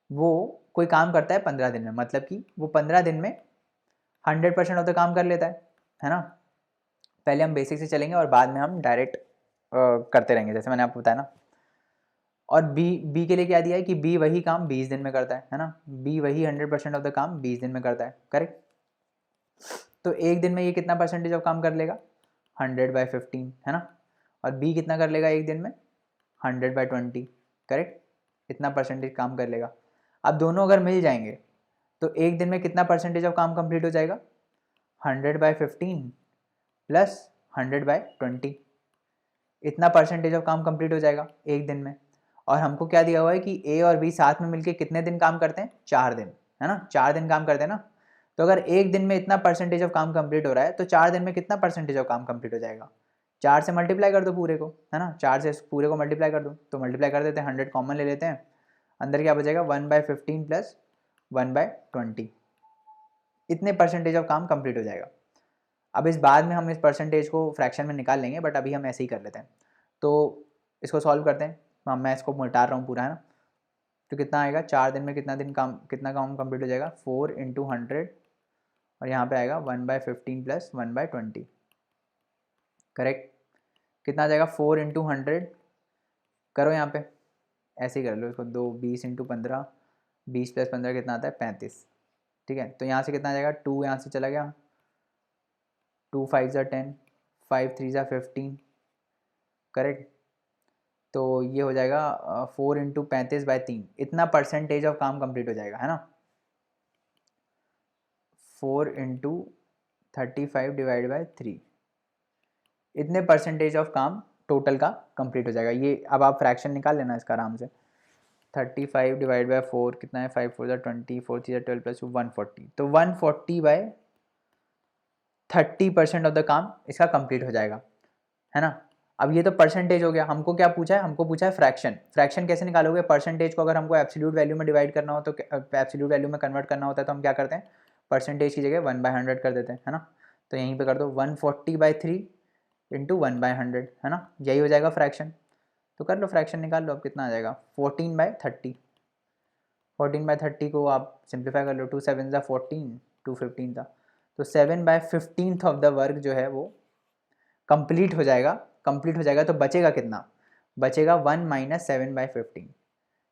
वो कोई काम करता है 15 दिन में, मतलब कि वो 15 दिन में 100% ऑफ द काम कर लेता है ना। पहले हम बेसिक से चलेंगे और बाद में हम डायरेक्ट करते रहेंगे, जैसे मैंने आपको बताया ना। और बी के लिए क्या दिया है कि बी वही काम 20 दिन में करता है ना। बी वही 100% ऑफ द काम 20 दिन में करता है, करेक्ट। तो एक दिन में ये कितना परसेंटेज ऑफ काम कर लेगा? 100/15, है ना। और बी कितना कर लेगा एक दिन में? 100/20, करेक्ट। इतना परसेंटेज काम कर लेगा। अब दोनों अगर मिल जाएंगे तो एक दिन में कितना परसेंटेज ऑफ काम कंप्लीट हो जाएगा? 100/15 प्लस 100/20, इतना परसेंटेज ऑफ काम कंप्लीट हो जाएगा एक दिन में। और हमको क्या दिया हुआ है कि ए और बी साथ में मिलके कितने दिन काम करते हैं? 4 दिन, है ना। 4 दिन काम करते हैं ना। तो अगर एक दिन में इतना परसेंटेज ऑफ काम कंप्लीट हो रहा है तो 4 दिन में कितना परसेंटेज ऑफ काम कंप्लीट हो जाएगा? 4 से मल्टीप्लाई कर दो पूरे को, है ना। 4 से पूरे को मल्टीप्लाई कर दो, तो मल्टीप्लाई कर देते हैं, 100 कॉमन ले लेते हैं, अंदर क्या बचेगा? 1/15 प्लस 1/20, इतने परसेंटेज ऑफ काम कंप्लीट हो जाएगा। अब इस बाद में हम इस परसेंटेज को फ्रैक्शन में निकाल लेंगे, बट अभी हम ऐसे ही कर लेते हैं। तो इसको सॉल्व करते हैं। मैं इसको मिटा रहा हूँ पूरा, है ना। तो कितना आएगा? 4 दिन में कितना काम कंप्लीट हो जाएगा? 4 × 100, और यहाँ पे आएगा 1/15 प्लस 1/20, करेक्ट। कितना आ जाएगा? 4 × 100 करो, यहाँ पे ऐसे ही कर लो इसको, 20 × 15, 20 प्लस 15 कितना आता है? 35, ठीक है। तो यहाँ से कितना आ जाएगा? 2 यहाँ से चला गया, 2 5 ज़ा 10, 5 3 ज़ा 15, करेक्ट। तो ये हो जाएगा 4 × 35/3, इतना परसेंटेज ऑफ काम कंप्लीट हो जाएगा, है ना। 4 × 35/3, इतने परसेंटेज ऑफ काम टोटल का कंप्लीट हो जाएगा। ये अब आप फ्रैक्शन निकाल लेना इसका आराम से। 35/4 कितना है? 5 4 20, 4 3 12 प्लस 140, तो 140/30% ऑफ द काम इसका कंप्लीट हो जाएगा, है ना। अब ये तो परसेंटेज हो गया। हमको क्या पूछा है? हमको पूछा है फ्रैक्शन। फ्रैक्शन कैसे निकालोगे? परसेंटेज को अगर हमको एब्सोल्यूट वैल्यू में डिवाइड करना हो तो एब्सोल्यूट वैल्यू में कन्वर्ट करना होता है तो हम क्या करते हैं? परसेंटेज की जगह 1/100 कर देते हैं, है ना। तो यहीं पे कर दो 140/3 × 1/100, है ना। यही हो जाएगा फ्रैक्शन। तो कर लो, फ्रैक्शन निकाल लो। अब कितना आ जाएगा? 14/30। 14/30 को आप सिंप्लीफाई कर लो, 2 7 ज़ा 14, 2 15 था, तो 7/15 ऑफ द वर्क जो है वो कंप्लीट हो जाएगा। कंप्लीट हो जाएगा तो बचेगा कितना? बचेगा 1 - 7/15,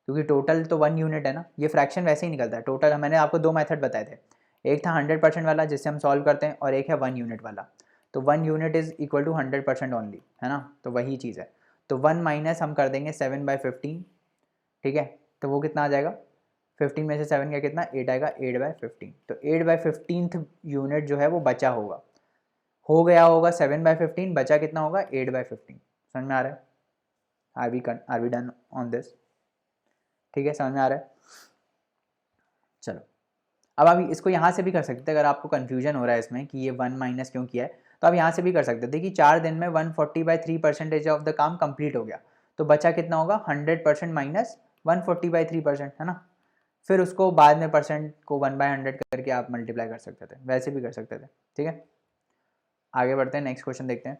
क्योंकि टोटल तो 1 यूनिट है ना। ये फ्रैक्शन वैसे ही निकलता है टोटल। मैंने आपको 2 मेथड बताए थे, एक था 100% वाला जिससे हम सॉल्व करते हैं, और एक है 1 यूनिट वाला। तो 1 unit is equal to 100% only, है ना। तो वही चीज़ है। तो 1 - हम कर देंगे 7/15, ठीक है, तो वो कितना आ जाएगा, 15 में से 7 का कितना 8 आएगा, 8/15। तो 8/15 यूनिट जो है वो बचा होगा, हो गया होगा 7/15, बचा कितना होगा 8/15। समझ में आ रहा है, are we done on this, ठीक है, समझ में आ रहा है। चलो अब आप इसको यहाँ से भी कर सकते हैं, अगर आपको कन्फ्यूजन हो रहा है इसमें कि ये 1 माइनस क्यों किया है, तो आप यहाँ से भी कर सकते थे कि 4 दिन में 140/3% ऑफ द काम कंप्लीट हो गया, तो बचा कितना होगा 100% माइनस 140/3%, है ना। फिर उसको बाद में परसेंट को 1/100 करके आप मल्टीप्लाई कर सकते थे, वैसे भी कर सकते थे, ठीक है। आगे बढ़ते हैं, नेक्स्ट क्वेश्चन देखते हैं।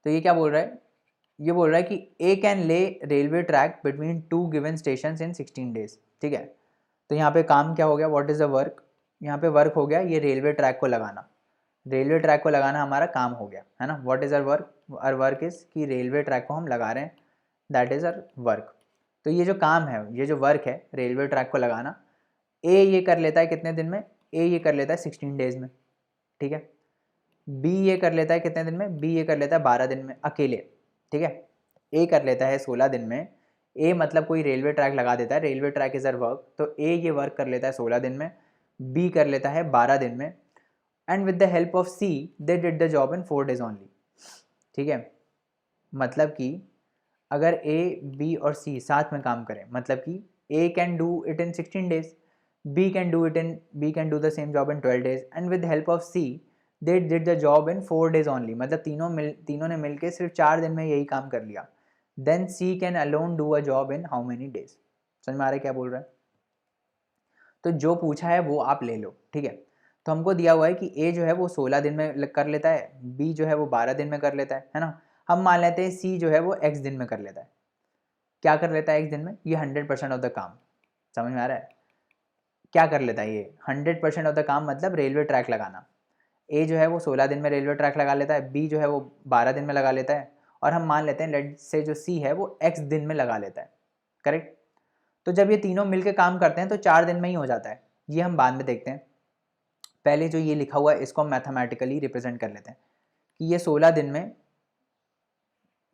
तो ये क्या बोल रहा है, ये बोल रहा है कि ए कैन ले railway track between 2 given station इन 16 डेज, ठीक है। तो यहाँ पे काम क्या हो गया, व्हाट इज़ द वर्क, यहाँ पे वर्क हो गया ये रेलवे ट्रैक को लगाना, रेलवे ट्रैक को लगाना हमारा काम हो गया, है ना। What is our work, our work is कि रेलवे ट्रैक को हम लगा रहे हैं, दैट इज़ आवर वर्क। तो ये जो काम है, ये जो वर्क है रेलवे ट्रैक को लगाना, ए ये कर लेता है कितने दिन में, ए ये कर लेता है 16 डेज में, ठीक है। बी ये कर लेता है कितने दिन में, बी ये कर लेता है 12 दिन में अकेले, ठीक है। ए कर लेता है 16 दिन में, ए मतलब कोई रेलवे ट्रैक लगा देता है, railway track is our work, तो ए ये वर्क कर लेता है 16 दिन में, बी कर लेता है 12 दिन में, and with the help of C they did the job in 4 days only, ठीक है। मतलब कि अगर ए बी और सी साथ में काम करें, मतलब कि A can do it in 16 days, B can do the same job in 12 days, and with help of C they did the job in 4 days only, मतलब तीनों ने मिलकर सिर्फ 4 दिन में यही काम कर लिया, then C can alone do a job in how many days. समझ में आ रहा है क्या बोल रहा है। तो जो पूछा है वो आप ले लो, ठीक है। तो हमको दिया हुआ है कि ए जो है वो 16 दिन में कर लेता है, बी जो है वो 12 दिन में कर लेता है ना। हम मान लेते हैं सी जो है वो x दिन में कर लेता है, क्या कर लेता है x दिन में, ये 100% ऑफ द काम। समझ में आ रहा है, क्या कर लेता है ये 100% ऑफ द काम, मतलब रेलवे ट्रैक लगाना। ए जो है वो 16 दिन में रेलवे ट्रैक लगा लेता है, बी जो है वो 12 दिन में लगा लेता है, और हम मान लेते हैं लेट से जो सी है वो x दिन में लगा लेता है, करेक्ट। तो जब ये तीनों मिलकर काम करते हैं तो 4 दिन में ही हो जाता है, ये हम बाद में देखते हैं। पहले जो ये लिखा हुआ है इसको हम मैथमेटिकली रिप्रेजेंट कर लेते हैं कि ये 16 दिन में,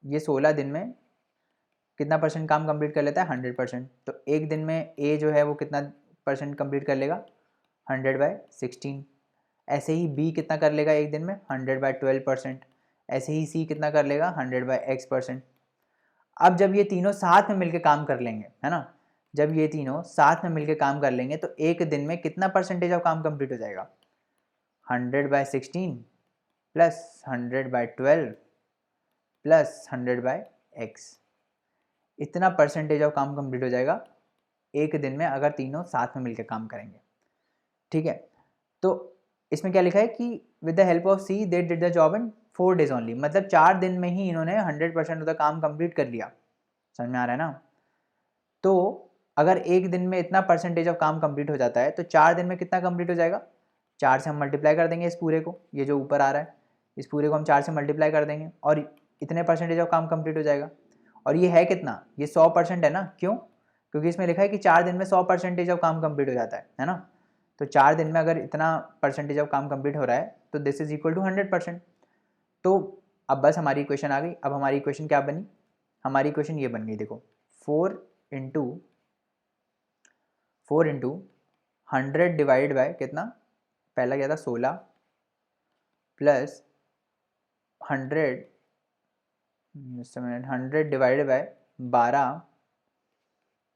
ये 16 दिन में कितना परसेंट काम कंप्लीट कर लेता है 100%। तो एक दिन में ए जो है वो कितना परसेंट कंप्लीट कर लेगा 100/16। ऐसे ही बी कितना कर लेगा एक दिन में 100/12%। ऐसे ही सी कितना कर लेगा 100/x%। अब जब ये तीनों साथ में मिलकर काम कर लेंगे, है ना, जब ये तीनों साथ में मिलकर काम कर लेंगे तो एक दिन में कितना परसेंटेज ऑफ काम कंप्लीट हो जाएगा 100/16 प्लस 100/12 प्लस 100/x, इतना परसेंटेज ऑफ काम कंप्लीट हो जाएगा एक दिन में अगर तीनों साथ में मिलकर काम करेंगे, ठीक है। तो इसमें क्या लिखा है कि with the help of C they did the job in 4 days only, मतलब 4 दिन में ही इन्होंने 100% ऑफ द काम कंप्लीट कर लिया। समझ में आ रहा है ना। तो अगर एक दिन में इतना परसेंटेज ऑफ काम कंप्लीट हो जाता है तो 4 दिन में कितना कंप्लीट हो जाएगा, 4 से हम मल्टीप्लाई कर देंगे इस पूरे को, ये जो ऊपर आ रहा है इस पूरे को हम 4 से मल्टीप्लाई कर देंगे और इतने परसेंटेज ऑफ काम कंप्लीट हो जाएगा। और ये है कितना, ये 100% है ना, क्यों, क्योंकि इसमें लिखा है कि 4 दिन में 100% ऑफ काम कंप्लीट हो जाता है ना। तो 4 दिन में अगर इतना परसेंटेज ऑफ काम कंप्लीट हो रहा है तो दिस इज इक्वल टू 100%। तो अब बस हमारी इक्वेशन आ गई। अब हमारी इक्वेशन क्या बनी, हमारी इक्वेशन ये बन गई, देखो 4 इंटू 100 डिवाइड बाय कितना, पहला क्या था 16 plus 100 divide by 12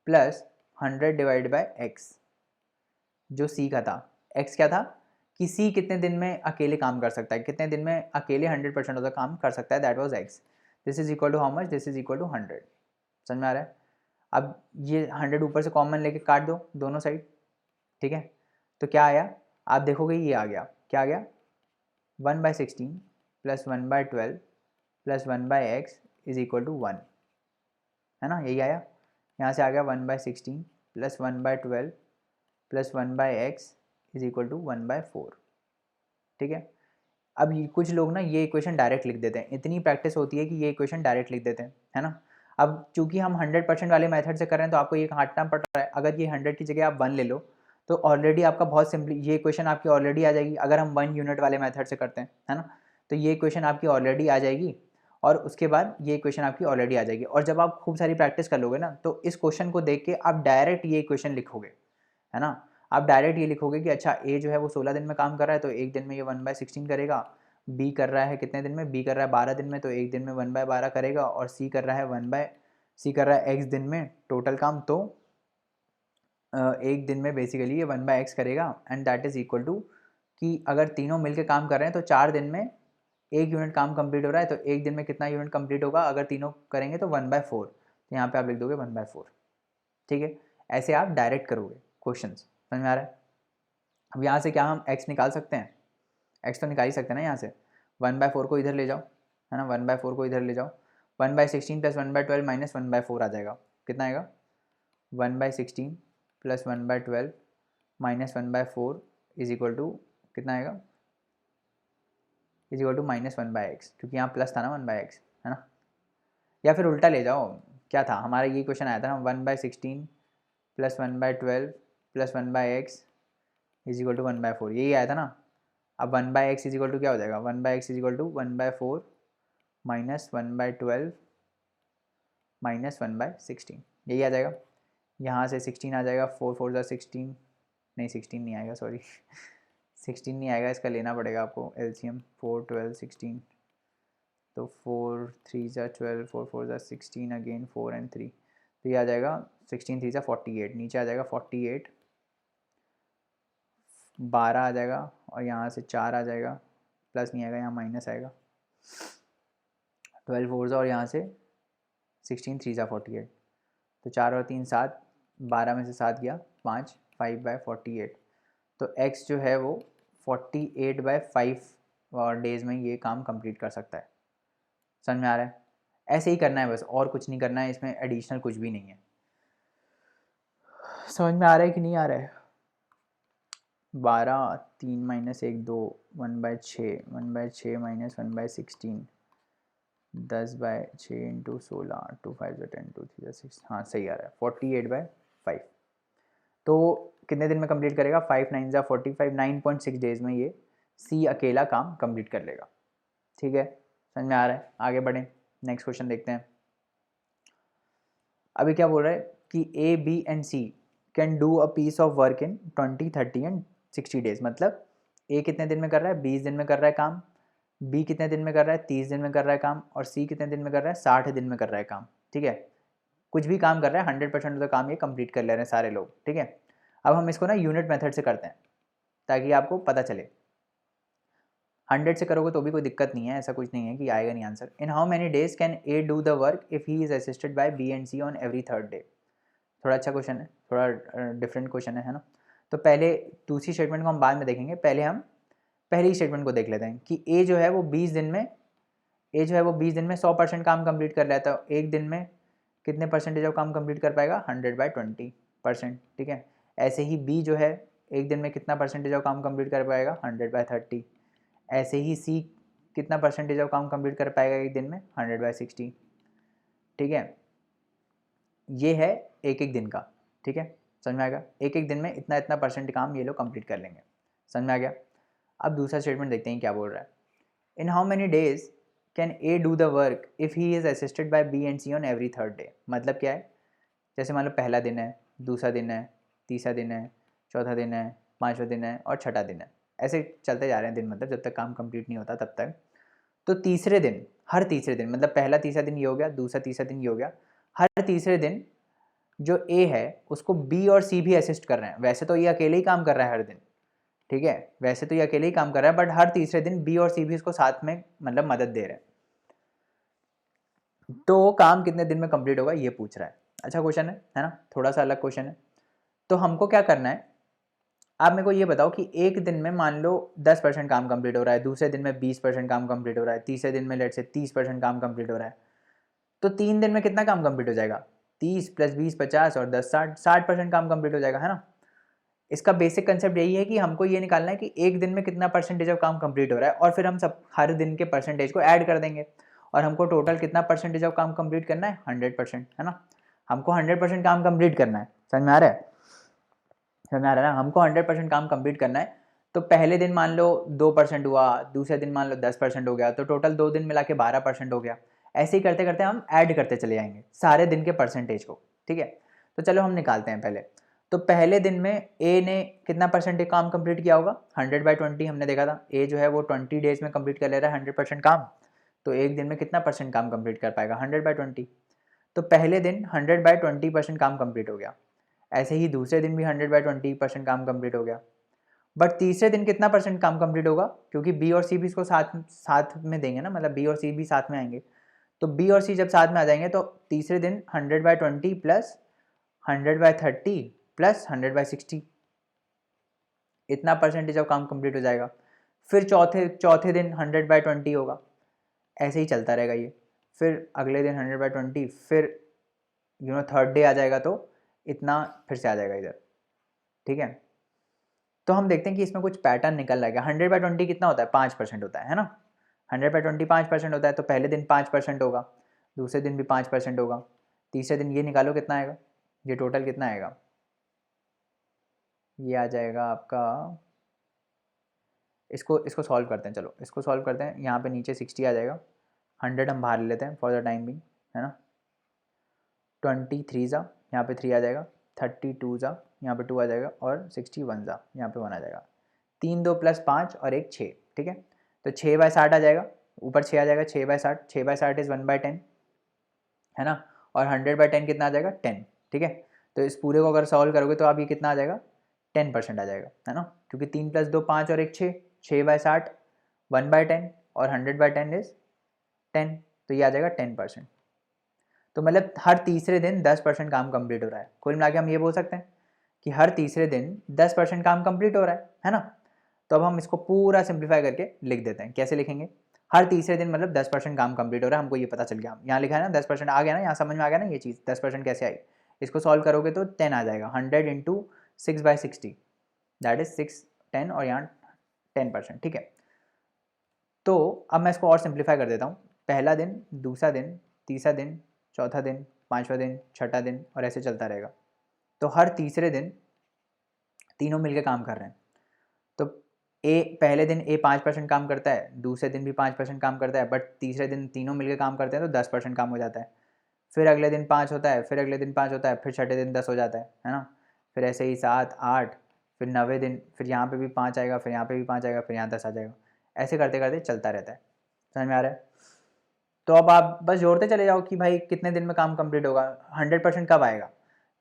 plus 100 divide by x, जो सी का था। x क्या था कि सी कितने दिन में अकेले काम कर सकता है, कितने दिन में अकेले 100% ऑफ द काम कर सकता है, that was x। This is equal to how much, this is equal to 100। समझ में आ रहा है। अब ये 100 ऊपर से कॉमन लेके काट दो दोनों साइड, ठीक है। तो क्या आया, आप देखोगे ये आ गया, क्या आ गया 1/16 plus 1/12 plus 1/x is equal to 1, है ना, यही आया। यहाँ से आ गया 1/16 plus 1/12 plus 1/x is equal to 1/4, ठीक है। अब कुछ लोग ना ये इक्वेशन डायरेक्ट लिख देते हैं, इतनी प्रैक्टिस होती है कि ये इक्वेशन डायरेक्ट लिख देते हैं, है ना। अब चूंकि हम 100% वाले मेथड से कर रहे हैं तो आपको ये काटना पड़ रहा है। अगर ये 100 की जगह आप 1 ले लो तो ऑलरेडी आपका बहुत सिंपली ये इक्वेशन आपकी ऑलरेडी आ जाएगी। अगर हम 1 यूनिट वाले मेथड से करते हैं, है ना, तो ये इक्वेशन आपकी ऑलरेडी आ जाएगी और उसके बाद ये इक्वेशन आपकी ऑलरेडी आ जाएगी। और जब आप खूब सारी प्रैक्टिस कर लोगे ना तो इस क्वेश्चन को देख के आप डायरेक्ट ये इक्वेशन लिखोगे, है ना। आप डायरेक्ट ये लिखोगे कि अच्छा ए जो है वो 16 दिन में काम कर रहा है तो एक दिन में ये 1/16 करेगा, बी कर रहा है कितने दिन में, बी कर रहा है 12 दिन में तो एक दिन में 1/12 करेगा, और सी कर रहा है सी कर रहा है एक्स दिन में टोटल काम, तो एक दिन में बेसिकली ये 1/x करेगा। And that is equal to कि अगर तीनों मिलकर काम कर रहे हैं तो 4 दिन में 1 यूनिट काम कंप्लीट हो रहा है, तो एक दिन में कितना यूनिट कंप्लीट होगा अगर तीनों करेंगे तो 1/4, तो यहाँ पे आप लिख दोगे 1/4। ठीक है, ऐसे आप डायरेक्ट करोगे क्वेश्चन, समझ में आ रहा है। अब यहाँ से क्या हम x निकाल सकते हैं, x तो निकाल ही सकते हैं ना यहाँ से। 1/4 को इधर ले जाओ, है ना, 1/4 को इधर ले जाओ, 1/16 + 1/12 - 1/4 आ जाएगा, कितना आएगा 1/16 + 1/12 - 1/4 इज इक्वल टू कितना आएगा, इज इक्वल टू -1/x, क्योंकि यहाँ प्लस था ना 1/x, है ना। या फिर उल्टा ले जाओ, क्या था हमारा ये क्वेश्चन आया था ना 1/16 + 1/12 + 1/x इज इक्वल टू 1/4, यही आया था ना। अब 1/x इज इक्वल टू क्या हो जाएगा, 1/x इज इक्वल टू 1/4 - 1/12 - 1/16, यही आ जाएगा। यहाँ से 16 आ जाएगा, 4 4 ज़ा 16, नहीं 16 नहीं आएगा, सॉरी 16 नहीं आएगा, इसका लेना पड़ेगा आपको एलसीएम, 4 12 16, तो 4 3 ज़ा 12, 4 4 ज़ा 16, अगेन 4 and 3, तो ये आ जाएगा 16 3 ज़ा 48, नीचे आ जाएगा 48, 12 आ जाएगा, और यहाँ से 4 आ जाएगा, प्लस नहीं आएगा यहाँ माइनस आएगा, 12 4 ज़ा, और यहाँ से 16 3 ज़ा 48, तो 4 और 3 7, 12 में से 7 गया 5, 5/48, तो x जो है वो 48/5 डेज़ में ये काम कंप्लीट कर सकता है। समझ में आ रहा है, ऐसे ही करना है बस, और कुछ नहीं करना है, इसमें एडिशनल कुछ भी नहीं है। समझ में आ रहा है कि नहीं आ रहा है। 12 3 - 1 2, 1/6, 1/6 - 1/16, 10/6 × 16, 2 5 10, 2 3 6, हाँ सही आ रहा है 48/5। तो कितने दिन में कंप्लीट करेगा, 5 9 ज़ा 45, 9.6 डेज़ में ये सी अकेला काम कंप्लीट कर लेगा। ठीक है, समझ में आ रहा है। आगे बढ़ें, नेक्स्ट क्वेश्चन देखते हैं। अभी क्या बोल रहा है कि A B and C can do a piece of work in 20 30 and 60 days. मतलब ए कितने दिन में कर रहा है, 20 दिन में कर रहा है काम, बी कितने दिन में कर रहा है, 30 दिन में कर रहा है काम, और सी कितने दिन में कर रहा है, 60 दिन में कर रहा है काम। ठीक है, कुछ भी काम कर रहा है 100% ऑफ द काम ये कंप्लीट कर ले रहे हैं सारे लोग। ठीक है, अब हम इसको ना यूनिट मेथड से करते हैं ताकि आपको पता चले। 100 से करोगे तो भी कोई दिक्कत नहीं है, ऐसा कुछ नहीं है कि आएगा नहीं answer. In how many days can A do the work if he is assisted by B and C on every third day. थोड़ा अच्छा क्वेश्चन है, थोड़ा डिफरेंट क्वेश्चन है ना। तो पहले दूसरी स्टेटमेंट को हम बाद में देखेंगे, पहले हम पहली स्टेटमेंट को देख लेते हैं कि ए जो है वो 20 दिन में 100% काम कंप्लीट कर लेता है, तो एक दिन में कितने परसेंटेज ऑफ काम कंप्लीट कर पाएगा, 100/20%। ठीक है, ऐसे ही बी जो है एक दिन में कितना परसेंटेज ऑफ काम कंप्लीट कर पाएगा, 100/30। ऐसे ही सी कितना परसेंटेज ऑफ काम कंप्लीट कर पाएगा एक दिन में, 100/60। ठीक है, ये है एक एक दिन का। ठीक है, समझ में आ गया, एक एक दिन में इतना इतना परसेंट काम ये लोग कंप्लीट कर लेंगे। समझ में आ गया। अब दूसरा स्टेटमेंट देखते हैं क्या बोल रहा है। In how many days can A do the work if he is assisted by B and C on every third day. मतलब क्या है, जैसे मान लो पहला दिन है, दूसरा दिन है, तीसरा दिन है, चौथा दिन है, पाँचवा दिन है और छठा दिन है, ऐसे चलते जा रहे हैं दिन, मतलब जब तक काम कंप्लीट नहीं होता तब तक। तो तीसरे दिन, हर तीसरे दिन, मतलब पहला तीसरा दिन ये हो गया, दूसरा तीसरा दिन ये हो गया, हर तीसरे दिन जो ए है उसको बी और सी भी असिस्ट कर रहे हैं। वैसे तो ये अकेले ही काम कर रहा है हर दिन, ठीक है, वैसे तो ये अकेले ही काम कर रहा है, बट हर तीसरे दिन बी और सी भी इसको साथ में मतलब मदद दे रहे हैं। तो काम कितने दिन में कंप्लीट होगा ये पूछ रहा है। अच्छा क्वेश्चन है ना, थोड़ा सा अलग क्वेश्चन है। तो हमको क्या करना है, आप मेरे को ये बताओ कि एक दिन में मान लो 10% काम कंप्लीट हो रहा है, दूसरे दिन में 20% काम कंप्लीट हो रहा है, तीसरे दिन में लेट से 30% काम कंप्लीट हो रहा है, तो 3 दिन में कितना काम कंप्लीट हो जाएगा, 30 + 20 50 और 10 60% काम कंप्लीट हो जाएगा, है ना। इसका बेसिक कंसेप्ट यही है कि हमको ये निकालना है कि एक दिन में कितना परसेंटेज ऑफ काम कंप्लीट हो रहा है, और फिर हम सब हर दिन के परसेंटेज को ऐड कर देंगे, और हमको टोटल कितना परसेंटेज ऑफ काम कंप्लीट करना है, 100%, है ना। हमको 100% काम कंप्लीट करना है, समझ में आ रहा है, समझ में आ रहा है ना, हमको 100% काम कंप्लीट करना है। तो पहले दिन मान लो 2% हुआ, दूसरे दिन मान लो 10% हो गया, तो टोटल 2 दिन मिला के 12% हो गया। ऐसे ही करते करते हम ऐड करते चले जाएंगे सारे दिन के परसेंटेज को, ठीक है। तो चलो हम निकालते हैं पहले। तो पहले दिन में ए ने कितना परसेंटेज काम कंप्लीट किया होगा, 100/20 हमने देखा था। ए जो है वो 20 डेज में कंप्लीट कर ले रहा है 100% काम, तो एक दिन में कितना परसेंट काम कंप्लीट कर पाएगा, 100/20। तो पहले दिन 100/20% काम कंप्लीट हो गया। ऐसे ही दूसरे दिन भी 100/20% काम कंप्लीट हो गया। बट तीसरे दिन कितना परसेंट काम कंप्लीट होगा, क्योंकि बी और सी भी इसको साथ साथ में देंगे ना, मतलब बी और सी भी साथ में आएंगे। तो बी और सी जब साथ में आ जाएंगे तो तीसरे दिन 100/20 प्लस 100/30 प्लस 100/60, इतना परसेंटेज ऑफ काम कंप्लीट हो जाएगा। फिर चौथे दिन 100/20 होगा, ऐसे ही चलता रहेगा ये। फिर अगले दिन 100/20, फिर थर्ड डे आ जाएगा तो इतना फिर से आ जाएगा इधर, ठीक है। तो हम देखते हैं कि इसमें कुछ पैटर्न निकल रहा है। 100/20 कितना होता है, 5% होता है ना। 100/20 5% होता है, तो पहले दिन 5% होगा, दूसरे दिन भी 5% होगा, तीसरे दिन ये निकालो कितना आएगा, ये टोटल कितना आएगा, ये आ जाएगा आपका, इसको सॉल्व करते हैं, चलो इसको सॉल्व करते हैं। यहाँ पे नीचे 60 आ जाएगा, 100 हम बाहर ले लेते हैं फॉर द टाइम बिंग, है ना। 23 ज़ा यहाँ पे 3 आ जाएगा, 32 ज़ा यहाँ पे 2 आ जाएगा, और 61 ज़ा यहाँ पे 1 आ जाएगा। 3 2 प्लस 5 और 1 6, ठीक है। तो 6/60 आ जाएगा, ऊपर 6 आ जाएगा, 6/60, 6/60 इज़ 1/10, है ना। और 100/10 कितना आ जाएगा, 10, ठीक है। तो इस पूरे को अगर सॉल्व करोगे तो आप ये कितना आ जाएगा, 10% आ जाएगा, है ना। क्योंकि 3 + 2 5 और 1 6, 6/60 1/10 और 100/10 इज़ 10, तो ये आ जाएगा 10%। तो मतलब हर तीसरे दिन 10% काम कंप्लीट हो रहा है। कुल मिला के हम ये बोल सकते हैं कि हर तीसरे दिन 10% काम कंप्लीट हो रहा है ना। तो अब हम इसको पूरा सिंप्लीफाई करके लिख देते हैं। कैसे लिखेंगे, हर तीसरे दिन मतलब 10% काम कंप्लीट हो रहा है, हमको ये पता चल गया। यहाँ लिखा है ना 10% आ गया ना, यहाँ समझ में आ गया ना ये चीज़ 10% कैसे आई। इसको सॉल्व करोगे तो 10 आ जाएगा, 100 × 6/60 दैट इज 6 10, और यहाँ 10%, ठीक है। तो अब मैं इसको और सिंप्लीफाई कर देता हूँ। पहला दिन, दूसरा दिन, तीसरा दिन, चौथा दिन, पाँचवा दिन, छठा दिन, और ऐसे चलता रहेगा। तो हर तीसरे दिन तीनों मिलकर काम कर रहे हैं। तो पहले दिन ए 5% काम करता है, दूसरे दिन भी 5% काम करता है, बट तीसरे दिन तीनों मिलकर काम करते हैं तो 10% काम हो जाता है। फिर अगले दिन 5 होता है, फिर अगले दिन 5 होता है, फिर छठे दिन 10 हो जाता है ना। फिर ऐसे ही 7 8, फिर 9वें दिन फिर यहाँ पे भी 5 आएगा, फिर यहाँ पे भी 5 आएगा, फिर यहाँ 10 आ जाएगा। ऐसे करते करते चलता रहता है। समझ में आ रहा है। तो अब आप बस जोड़ते चले जाओ कि भाई कितने दिन में काम कंप्लीट होगा, 100% कब आएगा।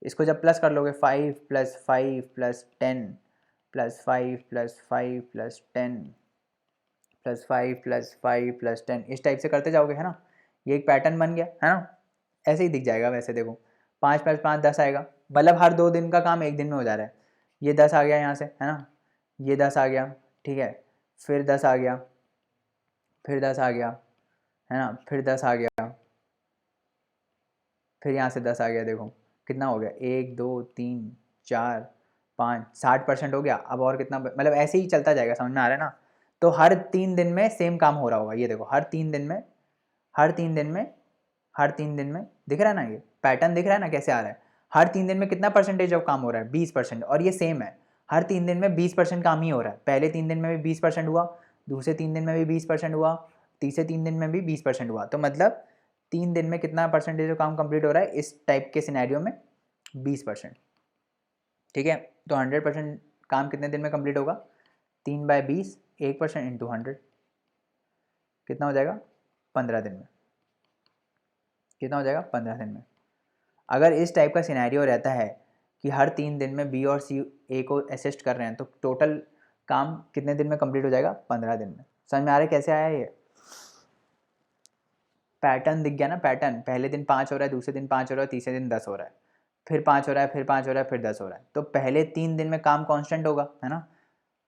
इसको जब प्लस कर लोगे, 5 + 5 + 10 + 5 + 5 + 10 + 5 + 5 + 10, इस टाइप से करते जाओगे, है ना। ये एक पैटर्न बन गया, है ना। ऐसे ही दिख जाएगा। वैसे देखो 5 + 5 10 आएगा, मतलब हर 2 दिन का काम एक दिन में हो जा रहा है। ये 10 आ गया यहाँ से, है ना, ये 10 आ गया, ठीक है। फिर 10 आ गया, फिर 10 आ गया, है ना, फिर 10 आ गया, फिर यहाँ से 10 आ गया। देखो कितना हो गया, 1 2 3 4 5, 60% हो गया। अब और कितना, मतलब ऐसे ही चलता जाएगा। समझ में आ रहा है ना। तो हर 3 दिन में सेम काम हो रहा होगा। ये देखो हर 3 दिन में, हर 3 दिन में, हर 3 दिन में, दिख रहा है ना, ये पैटर्न दिख रहा है ना कैसे आ रहा है। हर 3 दिन में कितना परसेंटेज ऑफ काम हो रहा है, 20%, और ये सेम है। हर 3 दिन में 20% काम ही हो रहा है। पहले 3 दिन में भी 20% हुआ, दूसरे 3 दिन में भी 20% हुआ, तीसरे 3 दिन में भी 20% हुआ। तो मतलब 3 दिन में कितना परसेंटेज ऑफ काम कंप्लीट हो रहा है इस टाइप के सिनेरियो में, 20%, ठीक है। तो 100% काम कितने दिन में कंप्लीट होगा, 3/20, 1% × 100 कितना हो जाएगा, 15 दिन में। कितना हो जाएगा, 15 दिन में। अगर इस टाइप का सिनेरियो रहता है कि हर 3 दिन में बी और सी ए को असिस्ट कर रहे हैं, तो टोटल काम कितने दिन में कंप्लीट हो जाएगा, 15 दिन में। समझ में आ रहा है कैसे आया ये पैटर्न, दिख गया ना पैटर्न। पहले दिन 5 हो रहा है, दूसरे दिन 5 हो रहा है, तीसरे दिन 10 हो रहा है, फिर 5 हो रहा है, फिर 5 हो रहा है, फिर 10 हो रहा है। तो पहले 3 दिन में काम कांस्टेंट होगा, है ना।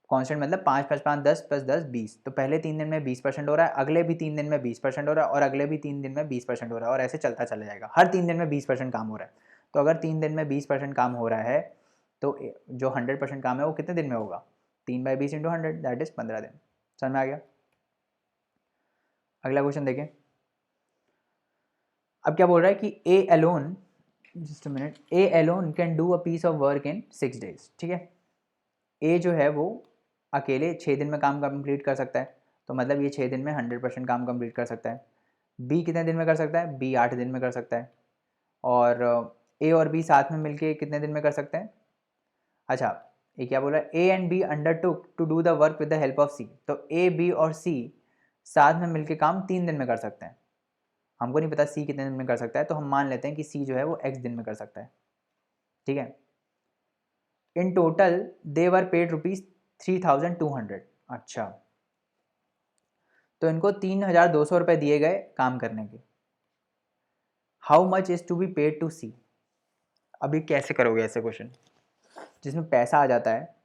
कांस्टेंट मतलब 5 + 5 10 + 10 20। तो पहले 3 दिन में 20% हो रहा है, अगले भी 3 दिन में 20% हो रहा है, और अगले भी 3 दिन में 20% हो रहा है, और ऐसे चलता चला जाएगा। हर 3 दिन में 20% काम हो रहा है। तो अगर 3 दिन में 20% काम हो रहा है, तो जो 100% काम है वो कितने दिन में होगा, 3/20 × 100 दैट इज 15 दिन। समझ में आ गया। अगला क्वेश्चन देखें। अब क्या बोल रहा है कि A alone, just a minute, A alone can do a piece of work in 6 days, ठीक है। ए जो है वो अकेले 6 दिन में काम कंप्लीट कर सकता है। तो मतलब ये 6 दिन में 100% काम कंप्लीट कर सकता है। बी कितने दिन में कर सकता है, बी 8 दिन में कर सकता है, और ए और बी साथ में मिलके कितने दिन में कर सकते हैं। अच्छा, ये क्या बोल रहा है, A and B undertook to do the work with the help of C, तो ए बी और सी साथ में मिलके काम 3 दिन में कर सकते हैं। हमको नहीं पता सी कितने दिन में कर सकता है, तो हम मान लेते हैं कि सी जो है वो x दिन में कर सकता है, ठीक है। In total they were paid ₹3200। अच्छा, तो इनको 3200 रुपये दिए गए काम करने के। How much is to be paid to C. अभी कैसे करोगे ऐसे क्वेश्चन जिसमें पैसा आ जाता है।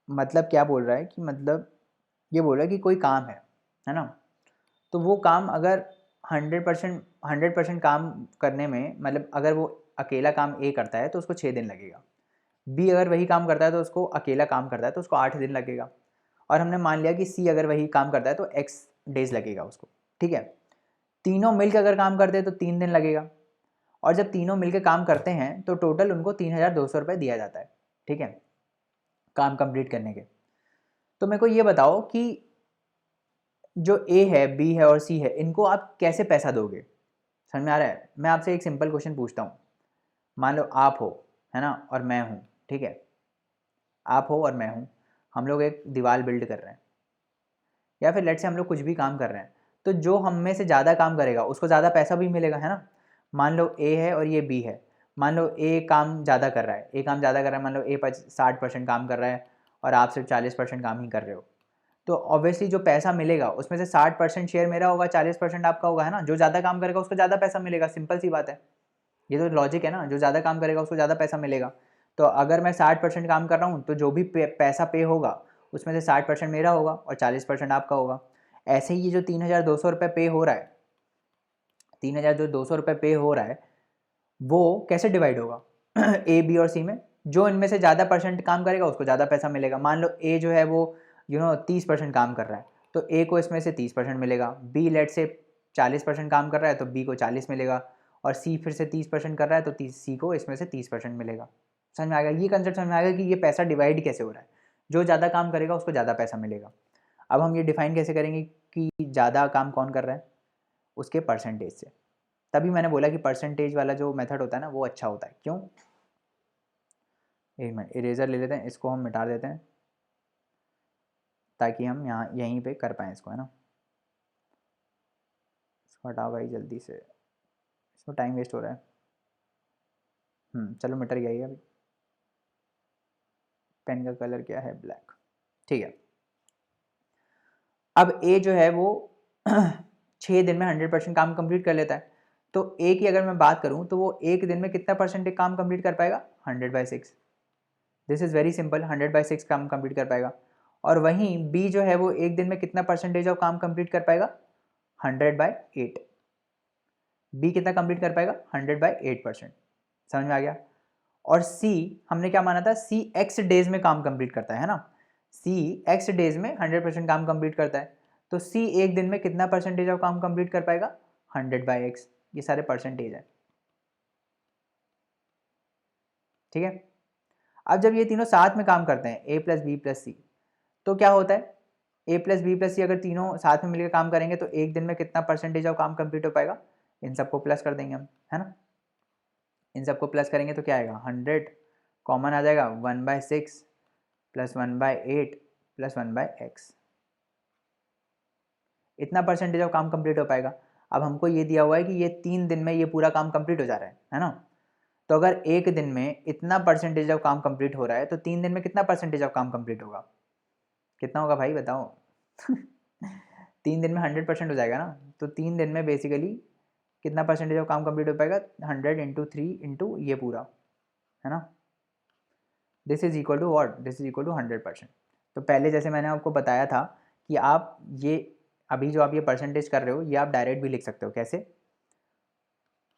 मतलब क्या बोल रहा है कि मतलब ये बोल रहा है कि कोई काम है ना, तो वो काम अगर 100% काम करने में, मतलब अगर वो अकेला काम ए करता है तो उसको 6 दिन लगेगा, बी अगर वही काम करता है तो उसको अकेला काम करता है तो उसको 8 दिन लगेगा, और हमने मान लिया कि सी अगर वही काम करता है तो x डेज लगेगा उसको, ठीक है। तीनों मिलकर अगर काम करते हैं तो 3 दिन लगेगा, और जब तीनों मिलकर काम करते हैं तो टोटल उनको 3200 रुपये दिया जाता है, ठीक है, काम कंप्लीट करने के। तो मेरे को ये बताओ कि जो ए है, बी है और सी है, इनको आप कैसे पैसा दोगे। समझ में आ रहा है। मैं आपसे एक सिंपल क्वेश्चन पूछता हूँ। मान लो आप हो, है ना, और मैं हूँ, ठीक है, आप हो और मैं हूँ, हम लोग एक दीवार बिल्ड कर रहे हैं, या फिर लेट से हम लोग कुछ भी काम कर रहे हैं, तो जो हम में से ज़्यादा काम करेगा उसको ज़्यादा पैसा भी मिलेगा, है ना। मान लो ए है और ये बी है, मान लो ए काम ज़्यादा कर रहा है, ए काम ज़्यादा कर रहा है, मान लो ए 60% काम कर रहा है और आप सिर्फ 40% काम ही कर रहे हो, तो ऑब्वियसली जो पैसा मिलेगा उसमें से 60% शेयर मेरा होगा, 40% आपका होगा, है ना। जो ज़्यादा काम करेगा उसको ज़्यादा पैसा मिलेगा, सिंपल सी बात है, ये तो लॉजिक है ना। जो ज़्यादा काम करेगा उसको ज़्यादा पैसा मिलेगा। तो अगर मैं 60% काम कर रहा हूँ तो जो भी पैसा पे होगा उसमें से 60% मेरा होगा और 40% आपका होगा। ऐसे ही ये जो 3200 रुपये पे हो रहा है, 3200 रुपये पे हो रहा है, वो कैसे डिवाइड होगा ए बी और सी में। जो इनमें से ज़्यादा परसेंट काम करेगा उसको ज़्यादा पैसा मिलेगा। मान लो ए जो है वो 30% काम कर रहा है, तो ए को इसमें से 30% मिलेगा। बी लेट से 40% काम कर रहा है तो बी को 40 मिलेगा, और सी फिर से 30% कर रहा है तो सी को इसमें से 30% मिलेगा। समझ में आ गया ये कंसेप्ट, समझ में आ गया कि ये पैसा डिवाइड कैसे हो रहा है। जो ज़्यादा काम करेगा उसको ज़्यादा पैसा मिलेगा। अब हम ये डिफाइन कैसे करेंगे कि ज़्यादा काम कौन कर रहा है, उसके परसेंटेज से। तभी मैंने बोला कि परसेंटेज वाला जो मेथड होता है ना वो अच्छा होता है। क्यों, एक मिनट इरेजर ले लेते हैं, इसको हम मिटा देते हैं ताकि हम यहाँ यहीं पे कर पाएँ इसको, है ना। इसको हटाओ भाई जल्दी से, इसमें टाइम वेस्ट हो रहा है। चलो मिट गया ये अभी। पेन का कलर क्या है, ब्लैक, ठीक है। अब ए जो है वो 6 दिन में 100% काम कंप्लीट कर लेता है, तो ए की अगर मैं बात करूं तो वो एक दिन में कितना परसेंटेज काम कंप्लीट कर पाएगा, 100/6। दिस इज़ वेरी सिंपल, 100/6 काम कंप्लीट कर पाएगा। और वहीं बी जो है वो एक दिन में कितना परसेंटेज ऑफ काम कंप्लीट कर पाएगा, 100/8। बी कितना कंप्लीट कर पाएगा, 100/8%। समझ में आ गया। और सी हमने क्या माना था, सी एक्स डेज में काम कंप्लीट करता है ना। सी एक्स डेज में 100% काम कंप्लीट करता है, तो सी एक दिन में कितना परसेंटेज ऑफ काम कंप्लीट कर पाएगा, 100/x। ये सारे परसेंटेज है, ठीक है। अब जब ये तीनों साथ में काम करते हैं, ए प्लस बी प्लस सी, तो क्या होता है, ए प्लस बी प्लस सी अगर तीनों साथ में मिलकर काम करेंगे तो एक दिन में कितना परसेंटेज ऑफ काम कंप्लीट हो पाएगा। इन सबको प्लस कर देंगे हम, है ना। इन सबको प्लस करेंगे तो क्या आएगा, 100 कॉमन आ जाएगा, 1/6 प्लस 1/8 प्लस 1/x, इतना परसेंटेज ऑफ काम कंप्लीट हो पाएगा। अब हमको ये दिया हुआ है कि ये 3 दिन में ये पूरा काम कंप्लीट हो जा रहा है ना। तो अगर एक दिन में इतना परसेंटेज ऑफ काम कंप्लीट हो रहा है तो 3 दिन में कितना परसेंटेज ऑफ काम कंप्लीट होगा, कितना होगा भाई बताओ 3 दिन में 100% हो जाएगा ना, तो 3 दिन में बेसिकली कितना परसेंटेज ऑफ काम कंप्लीट हो पाएगा, 100 × 3 × ये पूरा, है ना। This is equal to what, this is equal to 100%। तो पहले जैसे मैंने आपको बताया था कि आप ये अभी जो आप ये परसेंटेज कर रहे हो ये आप डायरेक्ट भी लिख सकते हो। कैसे,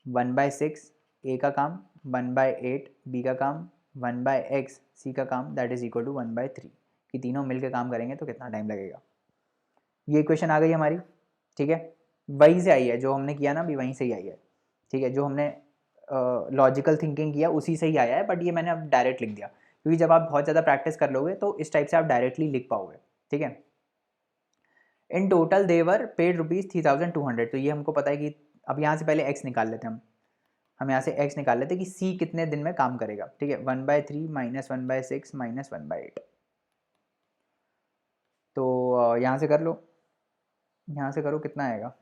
1/6 ए का काम, 1/8 बी का काम, 1/x सी का काम, दैट इज इक्वल टू 1/3, कि तीनों मिलकर काम करेंगे तो कितना टाइम लगेगा। ये इक्वेशन आ गई हमारी, ठीक है। वहीं से आई है जो हमने किया ना अभी, वहीं से ही आई है, ठीक है। जो हमने लॉजिकल थिंकिंग किया उसी से ही आया है, बट ये मैंने अब डायरेक्ट लिख दिया क्योंकि जब आप बहुत ज़्यादा प्रैक्टिस कर लोगे तो इस टाइप से आप डायरेक्टली लिख पाओगे, ठीक है। In total they were paid ₹3200। तो ये हमको पता है कि अब यहाँ से पहले x निकाल लेते हैं हम यहाँ से x निकाल लेते हैं कि c कितने दिन में काम करेगा। ठीक है, 1/3 माइनस 1/6 माइनस 1/8। तो यहाँ से कर लो, यहाँ से करो, कितना आएगा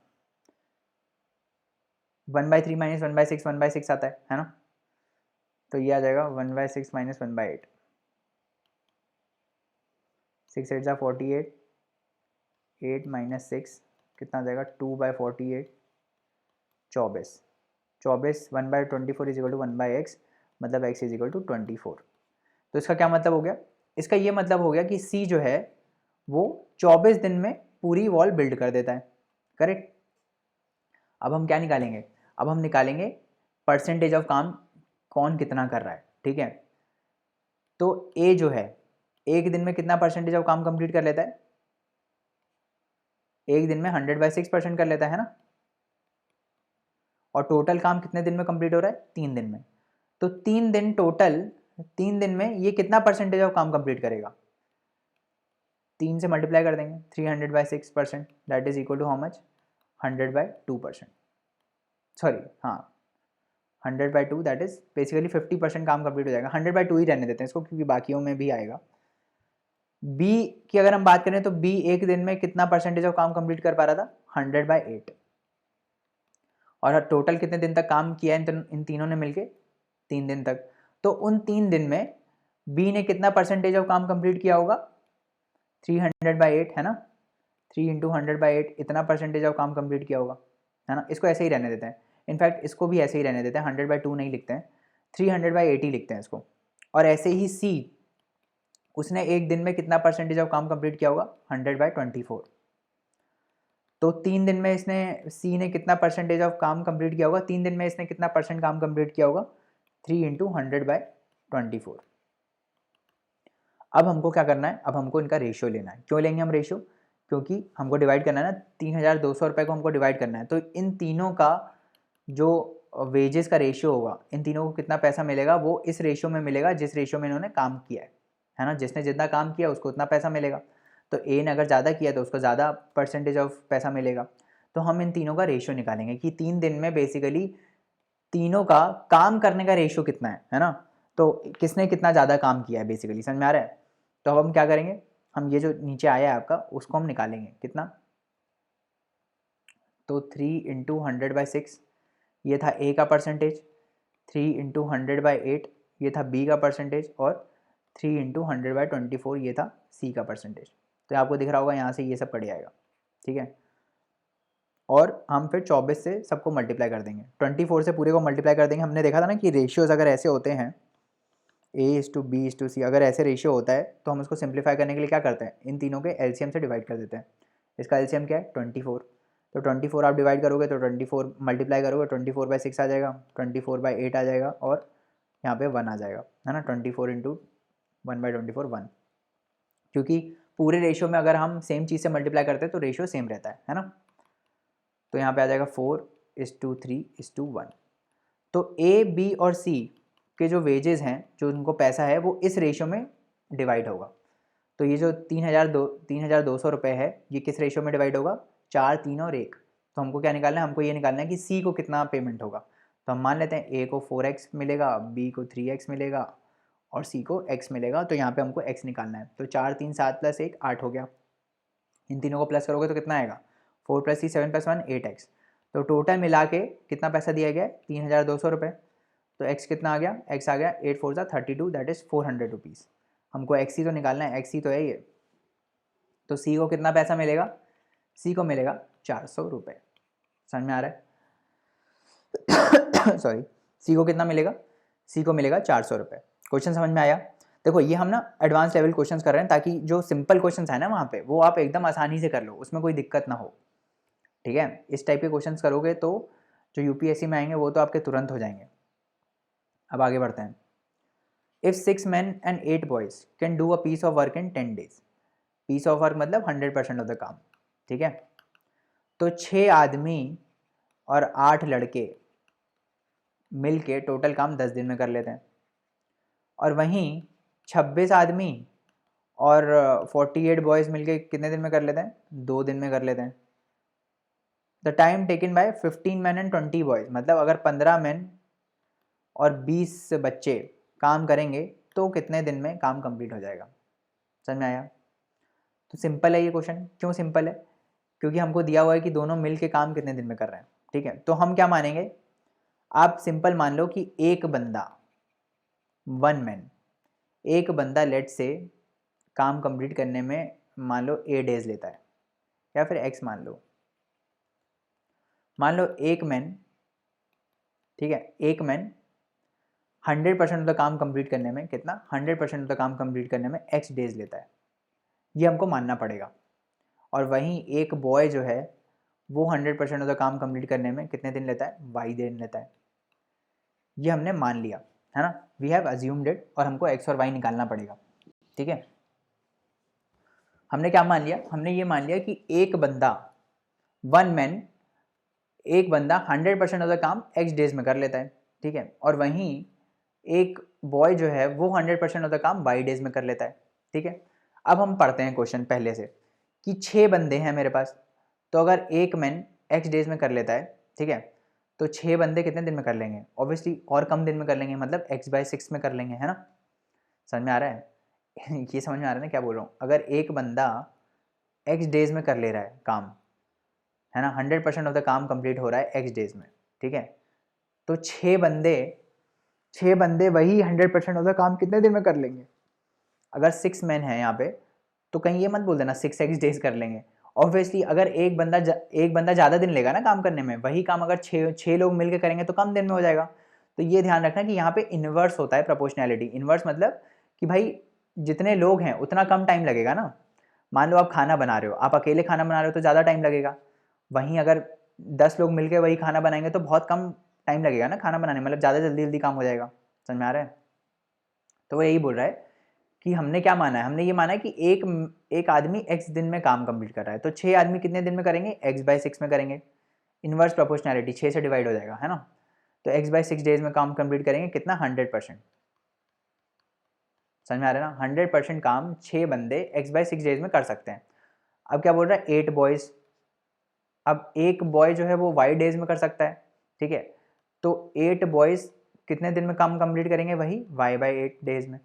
1/3 माइनस 1/6, 1/6 आता है ना। तो ये आ जाएगा 1/6 माइनस 1/8, 6 8 जा 48, 8 माइनस 6 कितना आ जाएगा 2/48, 24, 1/24 इज इक्वल टू 1/x, मतलब x इज इक्वल टू 24। तो इसका क्या मतलब हो गया, इसका ये मतलब हो गया कि c जो है वो 24 दिन में पूरी वॉल बिल्ड कर देता है। करेक्ट। अब हम क्या निकालेंगे, अब हम निकालेंगे परसेंटेज ऑफ काम, कौन कितना कर रहा है। ठीक है, तो a जो है एक दिन में कितना परसेंटेज ऑफ काम कंप्लीट कर लेता है, एक दिन में 100/6% कर लेता है ना। और टोटल काम कितने दिन में कंप्लीट हो रहा है, 3 दिन में। तो 3 दिन टोटल, 3 दिन में ये कितना परसेंटेज ऑफ काम कंप्लीट करेगा, 3 से मल्टीप्लाई कर देंगे, 300/6%, that is equal to how much, 100/2%। Sorry, हाँ 100/2, दैट इज बेसिकली 50% काम कंप्लीट हो जाएगा। 100/2 ही रहने देते हैं इसको, क्योंकि बाकियों में भी आएगा। बी की अगर हम बात करें तो बी एक दिन में कितना परसेंटेज ऑफ काम कंप्लीट कर पा रहा था, 100/8। और टोटल कितने दिन तक काम किया इन तीनों ने मिलके, 3 दिन तक। तो उन 3 दिन में बी ने कितना परसेंटेज ऑफ काम कंप्लीट किया होगा, 300/8 है ना, 3 इंटू 100/8 इतना परसेंटेज ऑफ काम कंप्लीट किया होगा, है ना। इसको ऐसे ही रहने देते हैं, इनफैक्ट इसको भी ऐसे ही रहने देते हैं, 100/2 नहीं लिखते हैं, 300/8 ही लिखते हैं इसको। और ऐसे ही सी, उसने एक दिन में कितना परसेंटेज ऑफ काम कंप्लीट किया होगा, 100/24। तो 3 दिन में इसने, सी ने कितना परसेंटेज ऑफ काम कंप्लीट किया होगा, 3 दिन में इसने कितना परसेंट काम कंप्लीट किया होगा, 3 इंटू 100/24। अब हमको क्या करना है, अब हमको इनका रेशियो लेना है। क्यों लेंगे हम रेशियो, क्योंकि हमको डिवाइड करना है ना, 3200 रुपये को हमको डिवाइड करना है। तो इन तीनों का जो वेजेस का रेशियो होगा, इन तीनों को कितना पैसा मिलेगा, वो इस रेशियो में मिलेगा जिस रेशियो में इन्होंने काम किया है ना। जिसने जितना काम किया उसको उतना पैसा मिलेगा। तो ए ने अगर ज़्यादा किया तो उसको ज़्यादा परसेंटेज ऑफ पैसा मिलेगा। तो हम इन तीनों का रेशियो निकालेंगे कि 3 दिन में बेसिकली तीनों का काम करने का रेशियो कितना है ना। तो किसने कितना ज़्यादा काम किया है बेसिकली, समझ में आ रहा है। तो अब हम क्या करेंगे, हम ये जो नीचे आया है आपका उसको हम निकालेंगे, कितना, तो 3 इंटू 100/6 ये था ए का परसेंटेज, 3 इंटू 100/8 ये था बी का परसेंटेज, और 3 इंटू 100/24 ये था सी का परसेंटेज। तो आपको दिख रहा होगा यहाँ से ये सब कट जाएगा। ठीक है, और हम फिर 24 से सबको मल्टीप्लाई कर देंगे, 24 से पूरे को मल्टीप्लाई कर देंगे। हमने देखा था ना कि रेशियोज अगर ऐसे होते हैं, A/B/C, अगर ऐसे रेशियो होता है तो हम उसको सिंप्लीफाई करने के लिए क्या करते हैं, इन तीनों के एलसीएम से डिवाइड कर देते हैं। इसका एलसीएम क्या है, 24। तो 24 आप डिवाइड करोगे तो 24 मल्टीप्लाई करोगे, 24/6 आ जाएगा, 24/8 आ जाएगा, और यहाँ पे 1 आ जाएगा, है ना। 24 इंटू 1/24 1, क्योंकि पूरे रेशियो में अगर हम सेम चीज़ से मल्टीप्लाई करते हैं तो रेशियो सेम रहता है ना। तो यहाँ पे आ जाएगा 4:3:1। तो ए, बी और सी के जो वेजेस हैं, जो उनको पैसा है, वो इस रेशियो में डिवाइड होगा। तो ये जो 3,200 रुपये है, ये किस रेशियो में डिवाइड होगा, 4, 3 और 1। तो हमको क्या निकालना है, हमको ये निकालना है कि सी को कितना पेमेंट होगा। तो हम मान लेते हैं ए को 4x मिलेगा, बी को 3x मिलेगा, और सी को x मिलेगा। तो यहाँ पे हमको x निकालना है। तो 4 3 7 + 1 8 हो गया। इन तीनों को प्लस करोगे तो कितना आएगा, 4 + 3 7 + 1 8x। तो टोटल मिला के कितना पैसा दिया गया है, 3,200 रुपये। तो x कितना आ गया, x आ गया 8 4 = 32, दैट इज़ 400 रुपीज़। हमको x ही तो निकालना है, x ही तो है ये। तो c को कितना पैसा मिलेगा, c को मिलेगा 400 रुपये। समझ में आ रहा है सॉरी, c को कितना मिलेगा, c को मिलेगा 400 रुपये। क्वेश्चन समझ में आया। देखो ये हम ना एडवांस लेवल क्वेश्चंस कर रहे हैं, ताकि जो सिंपल क्वेश्चंस है ना वहाँ पे, वो आप एकदम आसानी से कर लो, उसमें कोई दिक्कत ना हो। ठीक है, इस टाइप के क्वेश्चंस करोगे तो जो यूपीएससी में आएंगे वो तो आपके तुरंत हो जाएंगे। अब आगे बढ़ते हैं। If 6 men and 8 boys can do a piece of work in 10 days, piece of work मतलब 100% ऑफ द काम। ठीक है, तो 6 आदमी और 8 लड़के मिल के टोटल काम 10 दिन में कर लेते हैं। और वहीं 26 आदमी और 48 बॉयज़ मिलके कितने दिन में कर लेते हैं? 2 दिन में कर लेते हैं। The time taken by 15 man and 20 boys, मतलब अगर 15 मैन और 20 बच्चे काम करेंगे तो कितने दिन में काम कंप्लीट हो जाएगा? समझ में आया? तो सिंपल है ये क्वेश्चन। क्यों सिंपल है? क्योंकि हमको दिया हुआ है कि दोनों मिल के काम कितने दिन में कर रहे हैं। ठीक है, तो हम क्या मानेंगे? आप सिंपल मान लो कि एक बंदा, वन मैन, एक बंदा लेट से काम कंप्लीट करने में मान लो ए डेज लेता है, या फिर एक्स मान लो। मान लो एक मैन, ठीक है, एक मैन 100% ऑफ द काम कंप्लीट करने में कितना? 100% ऑफ द काम कंप्लीट करने में एक्स डेज लेता है, ये हमको मानना पड़ेगा। और वहीं एक बॉय जो है वो 100% ऑफ द काम कंप्लीट करने में कितने दिन लेता है? वाई दिन लेता है। ये हमने मान लिया है ना, वी हैव अज्यूम्ड इट, और हमको एक्स और वाई निकालना पड़ेगा। ठीक है, हमने क्या मान लिया? हमने ये मान लिया कि एक बंदा, वन मैन, एक बंदा 100% ऑफ द काम एक्स डेज में कर लेता है। ठीक है, और वहीं एक बॉय जो है वो 100% ऑफ द काम वाई डेज में कर लेता है। ठीक है, अब हम पढ़ते हैं क्वेश्चन पहले से कि 6 बंदे हैं मेरे पास, तो अगर एक मैन एक्स डेज में कर लेता है, ठीक है, तो 6 बंदे कितने दिन में कर लेंगे? ऑब्वियसली और कम दिन में कर लेंगे, मतलब x/6 में कर लेंगे, है ना? समझ में आ रहा है? ये समझ में आ रहा है ना क्या बोल रहा हूँ? अगर एक बंदा एक्स डेज में कर ले रहा है काम, है ना, 100% ऑफ द काम कंप्लीट हो रहा है एक्स डेज में, ठीक है, तो 6 बंदे वही 100% ऑफ द काम कितने दिन में कर लेंगे? अगर 6 मैन है यहाँ पे, तो कहीं ये मत बोल देना 6 एक्स डेज कर लेंगे। ऑब्वियसली अगर एक बंदा ज़्यादा दिन लेगा ना काम करने में, वही काम अगर छः लोग मिलकर करेंगे तो कम दिन में हो जाएगा। तो ये ध्यान रखना कि यहाँ पे इन्वर्स होता है प्रोपोर्शनैलिटी। इन्वर्स मतलब कि भाई जितने लोग हैं उतना कम टाइम लगेगा ना। मान लो आप खाना बना रहे हो, आप अकेले खाना बना रहे हो तो ज़्यादा टाइम लगेगा, वहीं अगर 10 लोग मिलकर वही खाना बनाएंगे तो बहुत कम टाइम लगेगा ना खाना बनाने में, मतलब ज़्यादा जल्दी जल्दी काम हो जाएगा। समझ में आ रहा है? तो वो यही बोल रहा है कि हमने क्या माना है? हमने ये माना है कि एक आदमी एक्स दिन में काम कंप्लीट कर रहा है, तो 6 आदमी कितने दिन में करेंगे? x/6 में करेंगे। इनवर्स प्रोपोर्शनैलिटी, 6 से डिवाइड हो जाएगा, है ना? तो x/6 डेज में काम कंप्लीट करेंगे, कितना? 100%। समझ में आ रहा है ना? 100% काम 6 बंदे x/6 डेज में कर सकते हैं। अब क्या बोल रहा है? 8 बॉयज़। अब एक बॉय जो है वो वाई डेज में कर सकता है, ठीक है, तो 8 बॉयज़ कितने दिन में काम कंप्लीट करेंगे? वही y/8 डेज में,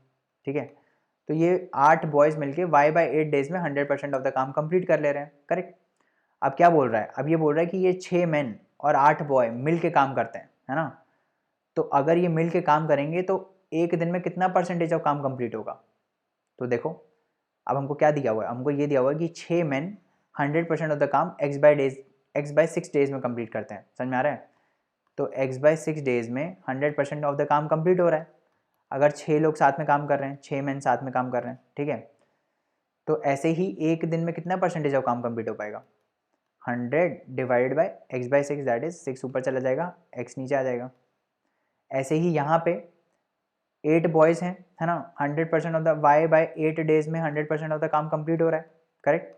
ठीक है। तो ये 8 बॉयज़ मिलके y/8 डेज में 100% ऑफ द काम कंप्लीट कर ले रहे हैं, करेक्ट। अब क्या बोल रहा है? अब ये बोल रहा है कि ये 6 मैन और 8 बॉय मिल के काम करते हैं, है ना? तो अगर ये मिल के काम करेंगे तो एक दिन में कितना परसेंटेज ऑफ काम कंप्लीट होगा? तो देखो, अब हमको क्या दिया हुआ है? हमको ये दिया हुआ है कि 6 मैन 100% ऑफ द काम x/6 डेज में कंप्लीट करते हैं। समझ में आ रहा है? तो x/6 डेज में 100% ऑफ द काम कंप्लीट हो रहा है। अगर 6 लोग साथ में काम कर रहे हैं, 6 मैन साथ में काम कर रहे हैं, ठीक है, तो ऐसे ही एक दिन में कितना परसेंटेज ऑफ काम कंप्लीट हो पाएगा? 100 divided by x/6, that is 6 ऊपर चला जाएगा, x नीचे आ जाएगा। ऐसे ही यहाँ पे 8 बॉयज़ हैं, है ना, 100% ऑफ द y/8 डेज में 100% ऑफ द काम कंप्लीट हो रहा है, करेक्ट।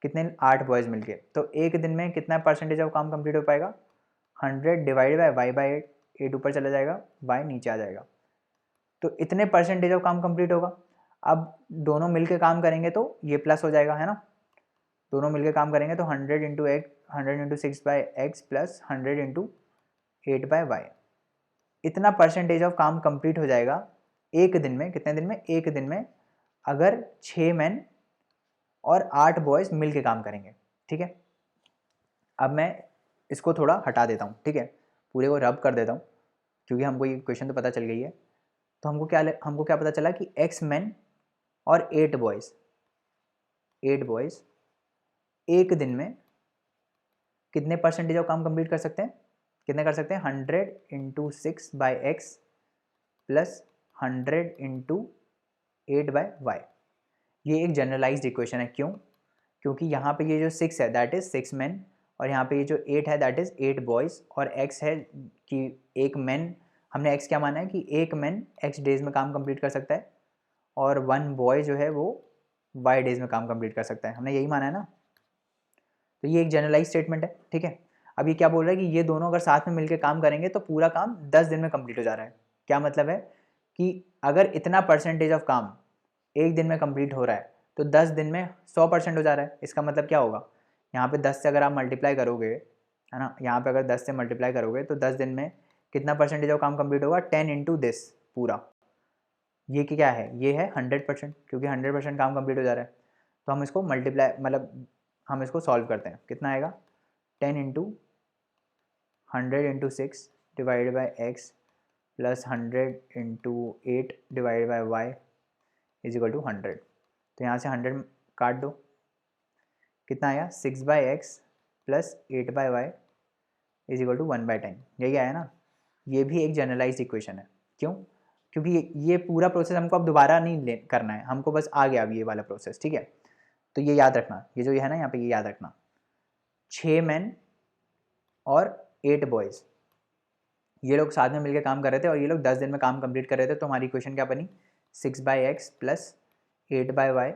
कितने? 8 बॉयज़ मिलके, तो एक दिन में कितना परसेंटेज ऑफ काम कंप्लीट हो पाएगा? 100 डिवाइड बाय y/8, 8 ऊपर चला जाएगा, y नीचे आ जाएगा, तो इतने परसेंटेज ऑफ काम कंप्लीट होगा। अब दोनों मिलके काम करेंगे तो ये प्लस हो जाएगा, है ना, दोनों मिलके काम करेंगे तो 100 × 6/x प्लस 100 × 8/y, इतना परसेंटेज ऑफ काम कंप्लीट हो जाएगा एक दिन में। कितने दिन में? एक दिन में, अगर 6 मैन और 8 बॉयज़ मिल के काम करेंगे, ठीक है। अब मैं इसको थोड़ा हटा देता हूँ, ठीक है, पूरे को रब कर देता हूँ, क्योंकि हमको ये क्वेश्चन तो पता चल गई है। तो हमको क्या पता चला कि x मैन और 8 बॉयज़ एक दिन में कितने परसेंटेज ऑफ काम कंप्लीट कर सकते हैं? कितने कर सकते हैं? 100 × 6/x प्लस 100 × 8/y। ये एक जनरलाइज्ड इक्वेशन है। क्यों? क्योंकि यहाँ पे ये जो 6 है दैट इज़ 6 मैन, और यहाँ पे ये जो 8 है दैट इज़ 8 बॉयज़, और x है कि एक मैन, हमने x क्या माना है कि एक मैन x डेज में काम कंप्लीट कर सकता है, और 1 बॉय जो है वो y डेज में काम कंप्लीट कर सकता है, हमने यही माना है ना। तो ये एक जनरलाइज स्टेटमेंट है, ठीक है। अब ये क्या बोल रहा है कि ये दोनों अगर साथ में मिलकर काम करेंगे तो पूरा काम 10 दिन में कंप्लीट हो जा रहा है। क्या मतलब है कि अगर इतना परसेंटेज ऑफ काम एक दिन में कंप्लीट हो रहा है, तो 10 दिन में 100% हो जा रहा है। इसका मतलब क्या होगा, यहाँ पे 10 से अगर आप मल्टीप्लाई करोगे, है ना, यहाँ पे अगर 10 से मल्टीप्लाई करोगे तो 10 दिन में कितना परसेंटेज ऑफ काम कंप्लीट होगा, 10 इंटू दिस पूरा, ये क्या है, ये है 100%, क्योंकि 100% काम कंप्लीट हो जा रहा है। तो हम इसको मल्टीप्लाई मतलब हम इसको सॉल्व करते हैं, कितना आएगा, 10 into 100 into 6 divide by X plus 100 into 8 divide by Y is equal to 100। तो यहाँ से 100 काट दो, कितना आया, 6 by X plus 8 by Y is equal to 1/10। यही आया ना। ये भी एक जनरलाइज इक्वेशन है। क्यों, क्योंकि ये पूरा प्रोसेस हमको अब दोबारा नहीं करना है, हमको बस आ गया अब ये वाला प्रोसेस, ठीक है। तो ये याद रखना, ये जो ये है ना यहाँ पे, ये याद रखना, 6 मैन और 8 बॉयज़, ये लोग साथ में मिलकर काम कर रहे थे और ये लोग 10 दिन में काम कंप्लीट कर रहे थे। तो हमारी इक्वेशन क्या बनी, 6 by X plus 8 by Y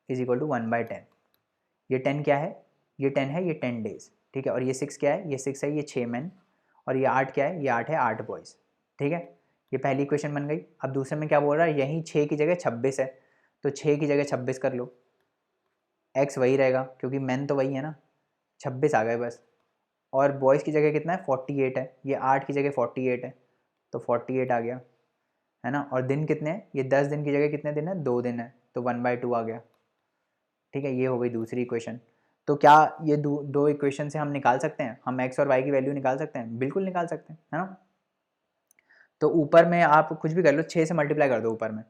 is equal to 1/10। ये 10 क्या है, ये 10 है, ये 10 डेज, ठीक है। और ये 6 क्या है, ये 6 है, ये 6 मैन, और ये 8 क्या है, ये 8 है, 8 बॉयज़, ठीक है। ये पहली इक्वेशन बन गई। अब दूसरे में क्या बोल रहा है, यहीं 6 की जगह 26 है, तो 6 की जगह 26 कर लो, एक्स वही रहेगा क्योंकि मैन तो वही है ना, 26 आ गए बस। और बॉयज़ की जगह कितना है, 48 है, ये 8 की जगह 48 है, तो 48 आ गया, है ना। और दिन कितने हैं, ये 10 दिन की जगह कितने दिन है, 2 दिन है, तो 1/2 आ गया, ठीक है। ये हो गई दूसरी इक्वेशन। तो क्या ये दो इक्वेशन से हम निकाल सकते हैं, हम एक्स और वाई की वैल्यू निकाल सकते हैं, बिल्कुल निकाल सकते हैं, है ना। तो ऊपर में आप कुछ भी कर लो, 6 से मल्टीप्लाई कर दो ऊपर में।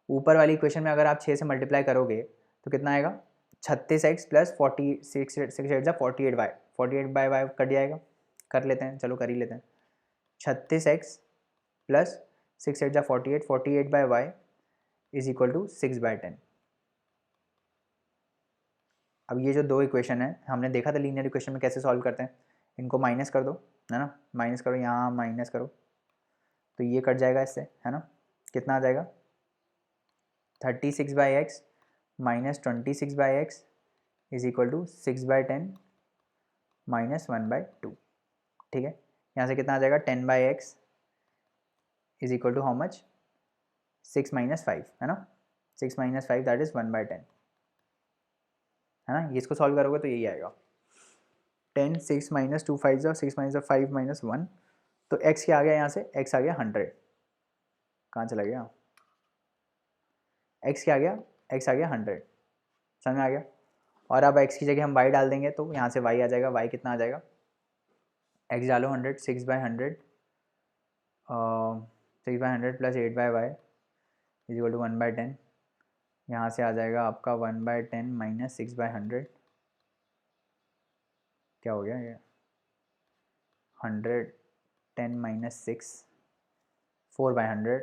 ऊपर वाली इक्वेशन में अगर आप 6 से मल्टीप्लाई करोगे तो कितना आएगा, 36x plus 46 48y, 48/y cut जाएगा, कर लेते हैं, चलो कर ही लेते हैं। 36x plus 6 8 48, 48/y is equal to 6/10। अब ये जो दो इक्वेशन है, हमने देखा था लीनियर इक्वेशन में कैसे सॉल्व करते हैं, इनको माइनस कर दो, है ना, माइनस करो, यहाँ माइनस करो, तो ये कट जाएगा इससे, है ना। कितना आ जाएगा, 36/x minus 26/x is equal to 6/10 minus 1/2, ठीक है। यहाँ से कितना आ जाएगा, 10/x is equal to how much, 6 minus 5, है ना, 6 माइनस 5 दैट इज 1/10, है ना। ये इसको सॉल्व करोगे तो यही आएगा, 10 6 माइनस 2 5 6 माइनस 5 माइनस 1, तो x क्या आ गया, यहाँ से x आ गया 100, कहाँ चला गया, x क्या आ गया, x आ गया 100, समझ में आ गया। और अब x की जगह हम y डाल देंगे तो यहाँ से y आ जाएगा, y कितना आ जाएगा, x डालो 100, 6/100 6/100 plus 8/y is equal to 1/10। यहाँ से आ जाएगा आपका 1/10 माइनस 6/100, क्या हो गया ये, 110 माइनस 6 4/100,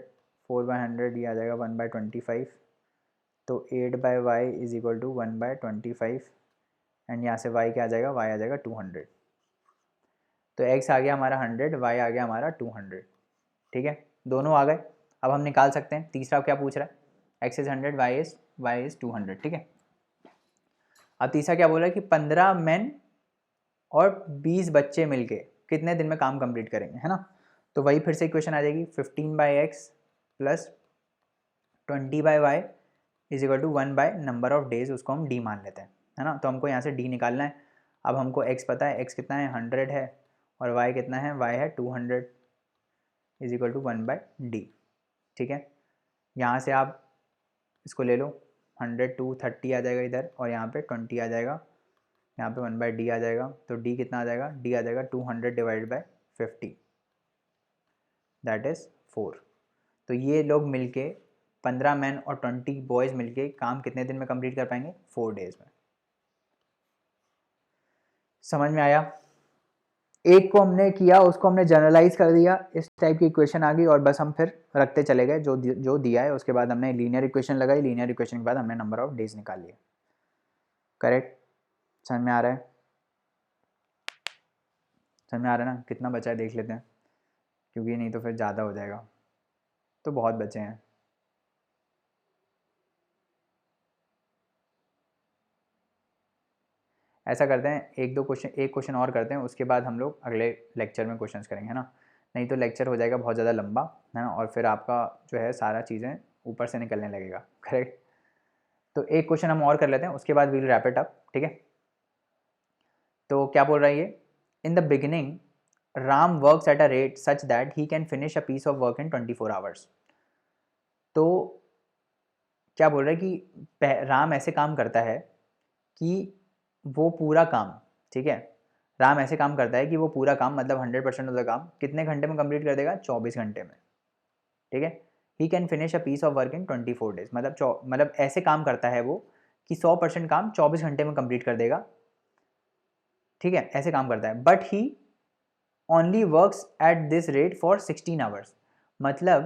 4/100 ये आ जाएगा 1/25, तो 8/y is equal to 1/25, and यहाँ से y क्या आ जाएगा, y आ जाएगा 200। तो x आ गया हमारा 100, y आ गया हमारा 200, ठीक है, दोनों आ गए। अब हम निकाल सकते हैं तीसरा क्या पूछ रहा है, x इज़ 100, y इज़ 200, ठीक है। अब तीसरा क्या बोल रहा है कि 15 मैन और 20 बच्चे मिलके कितने दिन में काम कंप्लीट करेंगे, है ना। तो वही फिर से इक्वेशन आ जाएगी, 15/x plus 20/y is equal to 1 by number of days, उसको हम d मान लेते हैं, है ना। तो हमको यहाँ से d निकालना है। अब हमको x पता है, x कितना है, 100 है, और y कितना है, y है 200 इज इक्वल टू 1/d, ठीक है। यहाँ से आप इसको ले लो, 100 2 30 आ जाएगा इधर, और यहाँ पे 20 आ जाएगा, यहाँ पे 1/d आ जाएगा। तो d कितना आ जाएगा, d आ जाएगा 200 डिवाइड बाई 50, दैट इज़ 4। तो ये लोग मिलके 15 मैन और 20 बॉयज़ मिलके काम कितने दिन में कंप्लीट कर पाएंगे, 4 डेज़ में। समझ में आया। एक को हमने किया, उसको हमने जनरलाइज कर दिया, इस टाइप की इक्वेशन आ गई, और बस हम फिर रखते चले गए जो दिया है। उसके बाद हमने लीनियर इक्वेशन लगाई, लीनियर इक्वेशन के बाद हमने नंबर ऑफ डेज निकाल लिए। करेक्ट, समझ में आ रहा है, समझ में आ रहा है ना। कितना बचा है देख लेते हैं, क्योंकि नहीं तो फिर ज़्यादा हो जाएगा। तो बहुत बचे हैं, ऐसा करते हैं, एक क्वेश्चन और करते हैं, उसके बाद हम लोग अगले लेक्चर में क्वेश्चंस करेंगे, है ना। नहीं तो लेक्चर हो जाएगा बहुत ज़्यादा लंबा, है ना, और फिर आपका जो है सारा चीज़ें ऊपर से निकलने लगेगा। करेक्ट, तो एक क्वेश्चन हम और कर लेते हैं, उसके बाद वील रैप इट अप, ठीक है। तो क्या बोल रहा है ये, in the beginning Ram works at a rate such that he can finish a piece of work in 24 hours. तो क्या बोल रहा है कि राम ऐसे काम करता है कि वो पूरा काम, ठीक है, राम ऐसे काम करता है कि वो पूरा काम मतलब 100% ऑफ द काम कितने घंटे में कंप्लीट कर देगा, 24 घंटे में, ठीक है। He can finish a piece of work in 24 days, मतलब ऐसे काम करता है वो कि 100% काम 24 घंटे में कंप्लीट कर देगा, ठीक है, ऐसे काम करता है। But he only works at this rate for 16 hours, मतलब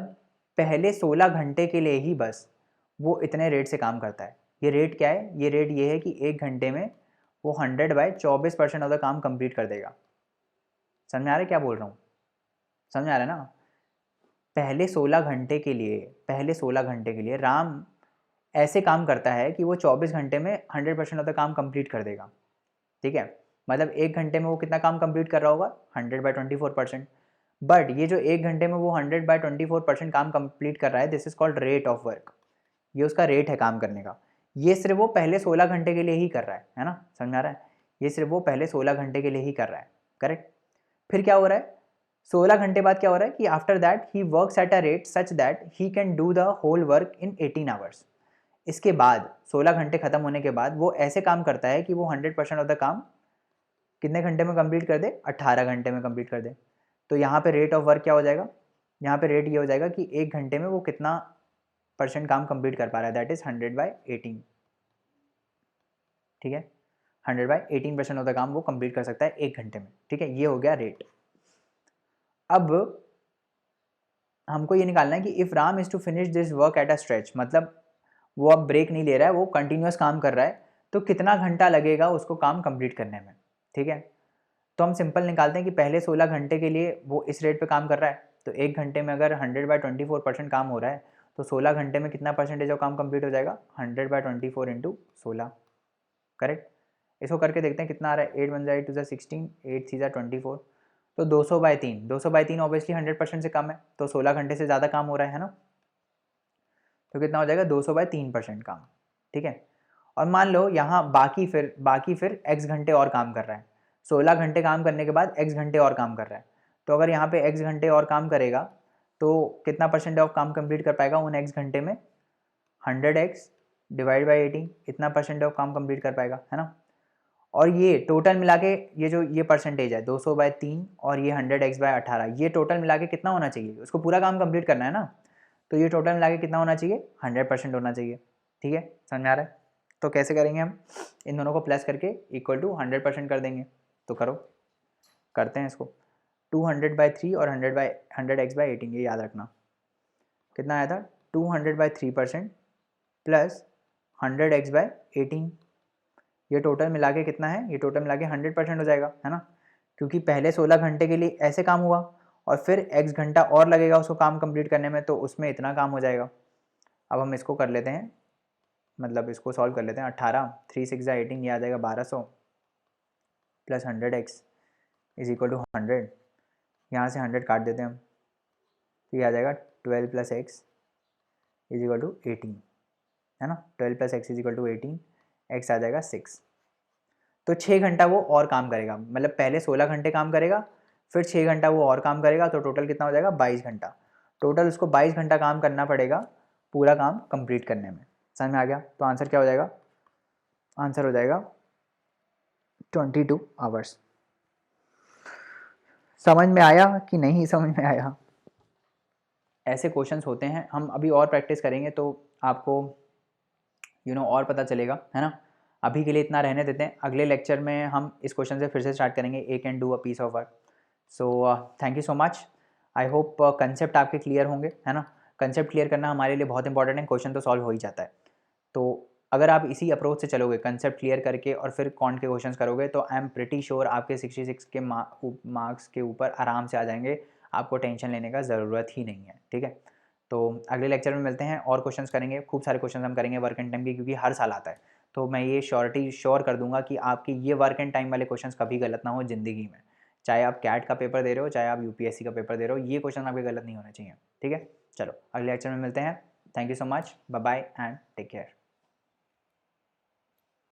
पहले 16 घंटे के लिए ही बस वो इतने रेट से काम करता है। ये रेट क्या है, ये रेट ये है कि एक घंटे में वो 100/24% ऑफ द काम कंप्लीट कर देगा। समझ में आ रहा है क्या बोल रहा हूँ, समझ में आ रहा है ना। पहले 16 घंटे के लिए, पहले 16 घंटे के लिए राम ऐसे काम करता है कि वो 24 घंटे में 100% ऑफ द काम कंप्लीट कर देगा, ठीक है। मतलब एक घंटे में वो कितना काम कंप्लीट कर रहा होगा, 100/24%। बट ये जो एक घंटे में वो 100/24% काम कंप्लीट कर रहा है, this is called rate of work, ये उसका रेट है काम करने का। ये सिर्फ वो पहले 16 घंटे के लिए ही कर रहा है ना, समझ में आ रहा है। ये सिर्फ वो पहले 16 घंटे के लिए ही कर रहा है, करेक्ट। फिर क्या हो रहा है, 16 घंटे बाद क्या हो रहा है कि after that he works at a rate such that he can do the whole work in 18 hours. इसके बाद 16 घंटे खत्म होने के बाद वो ऐसे काम करता है कि वो 100% ऑफ द काम कितने घंटे में कंप्लीट कर दे, 18 घंटे में कंप्लीट कर दे। तो यहाँ पे रेट ऑफ वर्क क्या हो जाएगा, यहाँ पे रेट ये हो जाएगा कि एक घंटे में वो कितना % काम कंप्लीट कर पा रहा है, दैट इज 100/18, ठीक है। 100/18% ऑफ द काम वो कंप्लीट कर सकता है एक घंटे में, ठीक है। ये हो गया रेट। अब हमको ये निकालना है कि if Ram is to finish this work at a stretch, मतलब वो अब ब्रेक नहीं ले रहा है, वो कंटिन्यूस काम कर रहा है, तो कितना घंटा लगेगा उसको काम कंप्लीट करने में, ठीक है। तो हम सिंपल निकालते हैं कि पहले 16 घंटे के लिए वो इस रेट पे काम कर रहा है, तो एक घंटे में अगर 100/24% काम हो रहा है, तो 16 घंटे में कितना परसेंटेज ऑफ काम कंप्लीट हो जाएगा, 100/24 इंटू 16, करेक्ट। इसको करके देखते हैं कितना आ रहा है, 8 1 8 2 16, 8 3 24, तो 200/3, 200/3 ऑब्वियसली 100% से कम है, तो 16 घंटे से ज़्यादा काम हो रहा है ना, तो कितना हो जाएगा 200/3% काम, ठीक है। और मान लो यहाँ बाकी फिर x घंटे और काम कर रहा है, 16 घंटे काम करने के बाद x घंटे और काम कर रहा है, तो अगर यहाँ पे x घंटे और काम करेगा तो कितना परसेंट ऑफ काम कंप्लीट कर पाएगा उन x घंटे में, 100x डिवाइड बाई 18, इतना परसेंट ऑफ काम कंप्लीट कर पाएगा, है ना। और ये टोटल मिला के ये जो ये परसेंटेज है 200/3 और ये 100x/18, ये टोटल मिला के कितना होना चाहिए, उसको पूरा काम कंप्लीट करना है ना, तो ये टोटल मिला के कितना होना चाहिए, 100% होना चाहिए, ठीक है। समझ में आ रहा है। तो कैसे करेंगे हम, इन दोनों को प्लस करके इक्वल टू 100% कर देंगे, तो करो, करते हैं इसको। 200/3 और 100x/18, ये याद रखना कितना आया था, 200/3% प्लस 100x/18, ये टोटल मिला के कितना है, ये टोटल मिला के 100% हो जाएगा, है ना, क्योंकि पहले 16 घंटे के लिए ऐसे काम हुआ और फिर x घंटा और लगेगा उसको काम कंप्लीट करने में, तो उसमें इतना काम हो जाएगा। अब हम इसको कर लेते हैं, मतलब इसको सॉल्व कर लेते हैं, 18 3 6 18, ये आ जाएगा 1200 plus 100x is equal to 100, यहाँ से 100 काट देते हैं हम, तो ये आ जाएगा 12 + x इज इक्वल टू 18, है ना, 12 + x is equal to 18, x आ जाएगा 6। तो 6 घंटा वो और काम करेगा, मतलब पहले 16 घंटे काम करेगा, फिर 6 घंटा वो और काम करेगा, तो टोटल कितना हो जाएगा, 22 घंटा। टोटल उसको 22 घंटा काम करना पड़ेगा पूरा काम कंप्लीट करने में। समझ में आ गया। तो आंसर क्या हो जाएगा, आंसर हो जाएगा 22 आवर्स। समझ में आया कि नहीं समझ में आया। ऐसे क्वेश्चंस होते हैं, हम अभी और प्रैक्टिस करेंगे तो आपको और पता चलेगा, है ना। अभी के लिए इतना रहने देते हैं, अगले लेक्चर में हम इस क्वेश्चन से फिर से स्टार्ट करेंगे, A can do a piece of work. So thank you so much. I hope concept आपके क्लियर होंगे, है ना। कंसेप्ट क्लियर करना हमारे लिए बहुत इंपॉर्टेंट है, क्वेश्चन तो सॉल्व हो ही जाता है। तो अगर आप इसी अप्रोच से चलोगे, कंसेप्ट क्लियर करके और फिर कॉन्ट के क्वेश्चंस करोगे, तो आई एम प्रिटी श्योर आपके 66 के मार्क्स के ऊपर आराम से आ जाएंगे, आपको टेंशन लेने का ज़रूरत ही नहीं है, ठीक है। तो अगले लेक्चर में मिलते हैं और क्वेश्चंस करेंगे, खूब सारे क्वेश्चंस हम करेंगे वर्क एंड टाइम की, क्योंकि हर साल आता है। तो मैं ये श्योर कर दूंगा कि आपकी ये वर्क एंड टाइम वाले क्वेश्चंस कभी गलत ना हो ज़िंदगी में, चाहे आप कैट का पेपर दे रहे हो, चाहे आप यूपीएससी का पेपर दे रहे हो, ये क्वेश्चन आपके गलत नहीं होने चाहिए, ठीक है। चलो अगले लेक्चर में मिलते हैं। Thank you so much, bye bye and take care.